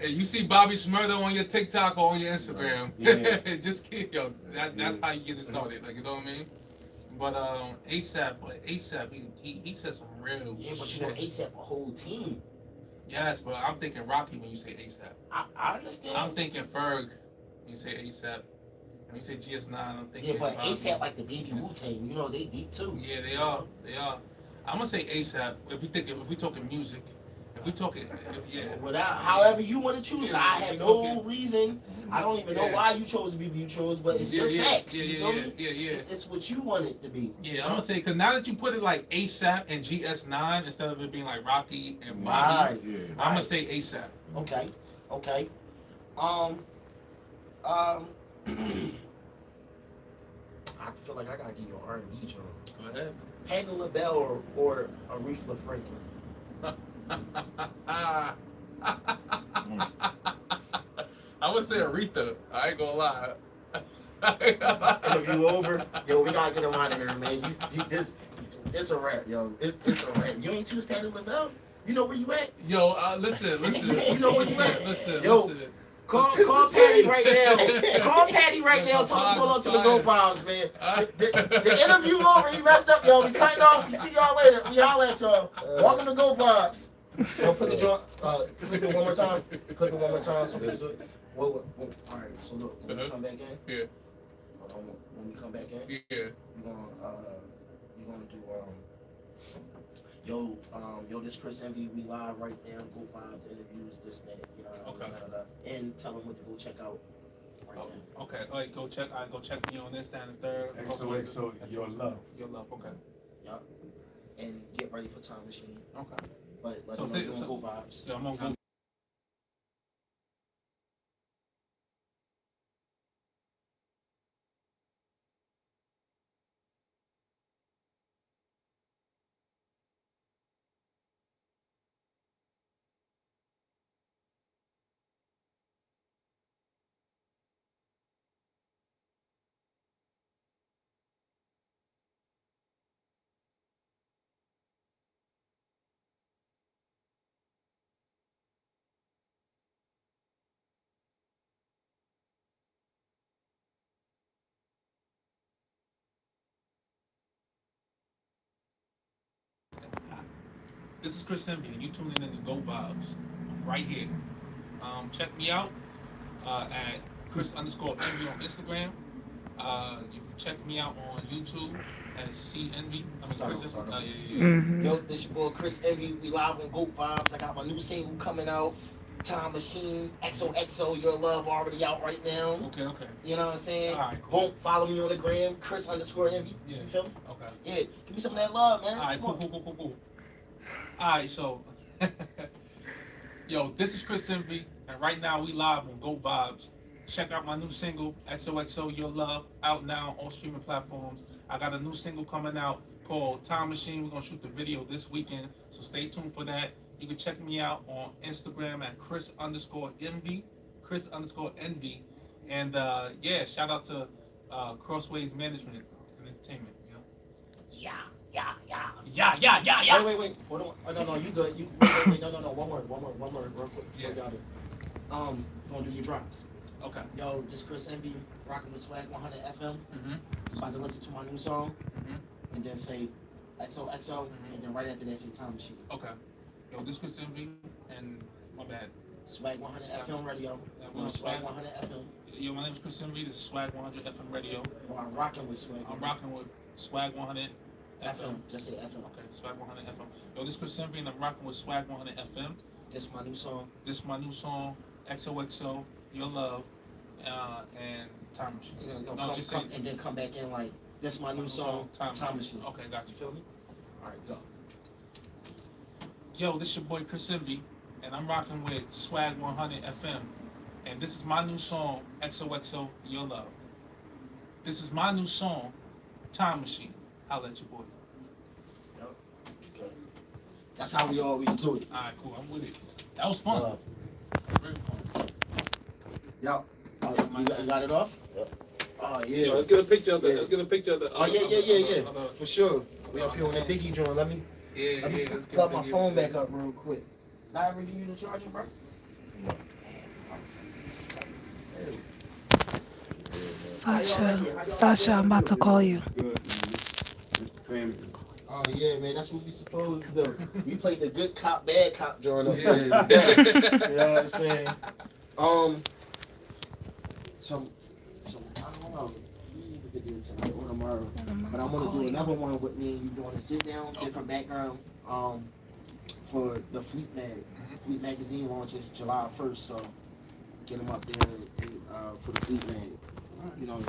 you see Bobby Shmurda on your TikTok or on your Instagram, just keep that's how you get it started. Like, you know what I mean? But ASAP, he said some real but shit. you know, ASAP a whole team. Yes, but I'm thinking Rocky when you say ASAP. I understand. I'm thinking Ferg when you say ASAP. When you say GS9, I'm thinking. Yeah, but Bobby. ASAP like the baby Wu-Tang. You know, they deep too. Yeah, they are. I'm gonna say ASAP. If we talking music, if we talking, yeah. Without, however you want to choose it, I have no talking- reason. I don't even know Yeah. why you chose the people you chose, but it's your facts. You feel me? Yeah. It's what you want it to be. Yeah, I'm gonna say because now that you put it like ASAP and GS9 instead of it being like Rocky and Bobby, Right. Yeah. I'm gonna say ASAP. Okay. I feel like I gotta give you an R&B joint. Go ahead. Patti LaBelle or Aretha Franklin. I would say Aretha. I ain't gonna lie. Interview over. Yo, we gotta get him out of here, man. It's a wrap, yo. It's a wrap. You ain't choose Patti LaBelle? You know where you at? Yo, listen. You know where you at? Listen. Yo. Call Patty right now. Call Patty right now. Tell him to pull up to the Go Bombs, man. The interview over. He messed up, yo. We cutting off. We see y'all later. We holla at y'all. Welcome to Go Vibes. Yo, put the joint. Click it one more time. Click it one more time. So let's do it. All right. So look, when we come back in. Yeah. When we come back in. Yeah. You're gonna do yo, this Chris Envy, we live right now. Go Vibe interviews, this, that, you know. Okay. And tell them what to go check out right now. Okay. All right. Go check me on this, that, and the third. XOXO, your love. Your love. Okay. Yup. And get ready for Time Machine. Okay. But let So them know you're on Go Vibes. Yeah, I'm on Go. This is Chris Envy, and you tuning in to Go Vibes right here. Check me out at Chris_Envy on Instagram. You can check me out on YouTube as C Envy. I mean, Chris. Yeah. Mm-hmm. Yo, this your boy Chris Envy. We live on Go Vibes. I got my new single coming out. Time Machine, XOXO, Your Love already out right now. Okay. You know what I'm saying? All right, cool. Boom, follow me on the gram, Chris_Envy. Yeah. You feel me? Okay. Yeah, give me some of that love, man. All right, Come on. cool. Alright, so, yo, this is Chris Envy, and right now we live on Go Vibes. Check out my new single, XOXO Your Love, out now on all streaming platforms. I got a new single coming out called Time Machine. We're going to shoot the video this weekend, so stay tuned for that. You can check me out on Instagram at Chris_Envy, Chris_Envy. And, yeah, shout out to Crossways Management and Entertainment, you know? Yeah. Wait. Hold on. Oh, no, you good. Wait. No. One word, real quick. Yeah. Got it. Gonna do your drops. Okay. Yo, this Chris Envy, rocking with Swag 100 FM. Mm-hmm. About to listen to my new song, Mm-hmm. and then say XOXO, and then right after that say Time Machine. Okay. Yo, this Chris Envy, and my bad. Swag 100 FM radio. We're on Swag 100 FM. Yo, my name is Chris Envy. This is Swag 100 FM Radio. Well, I'm rocking with Swag. I'm rocking with Swag 100 FM. Just say FM. Okay, Swag 100 FM. Yo, this is Chris Envy, and I'm rocking with Swag 100 FM. This is my new song. This is my new song, XOXO, Your Love, and Time Machine. You know, No, just say and then come back in like, this is my new song, Time Machine. Okay, got you. You feel me? All right, go. Yo, this your boy Chris Envy, and I'm rocking with Swag 100 FM. And this is my new song, XOXO, Your Love. This is my new song, Time Machine. Holla at your boy. Okay. That's how we always do it. Alright, cool. I'm with it. That was fun. Very fun. Yo, you got it off? Yep. Oh yeah. Yo, let's get a picture of the. Yeah. Let's get a picture of the. Oh yeah. For sure. We up here on the Biggie joint. Let me Let's plug my phone back up real quick. Did I ever give you the charger, bro? Sasha, I'm about to call you. Good, man. It's family. Oh yeah, man. That's what we supposed to do. We played the good cop, bad cop joint up Yeah. there. You know what I'm saying? So I don't know. We need to get either tonight or tomorrow. But I'm gonna do another one with me and you doing a sit down, different background. For the Fleet Mag. Fleet Magazine launches July 1st, so get them up there and, for the Fleet Mag. You know,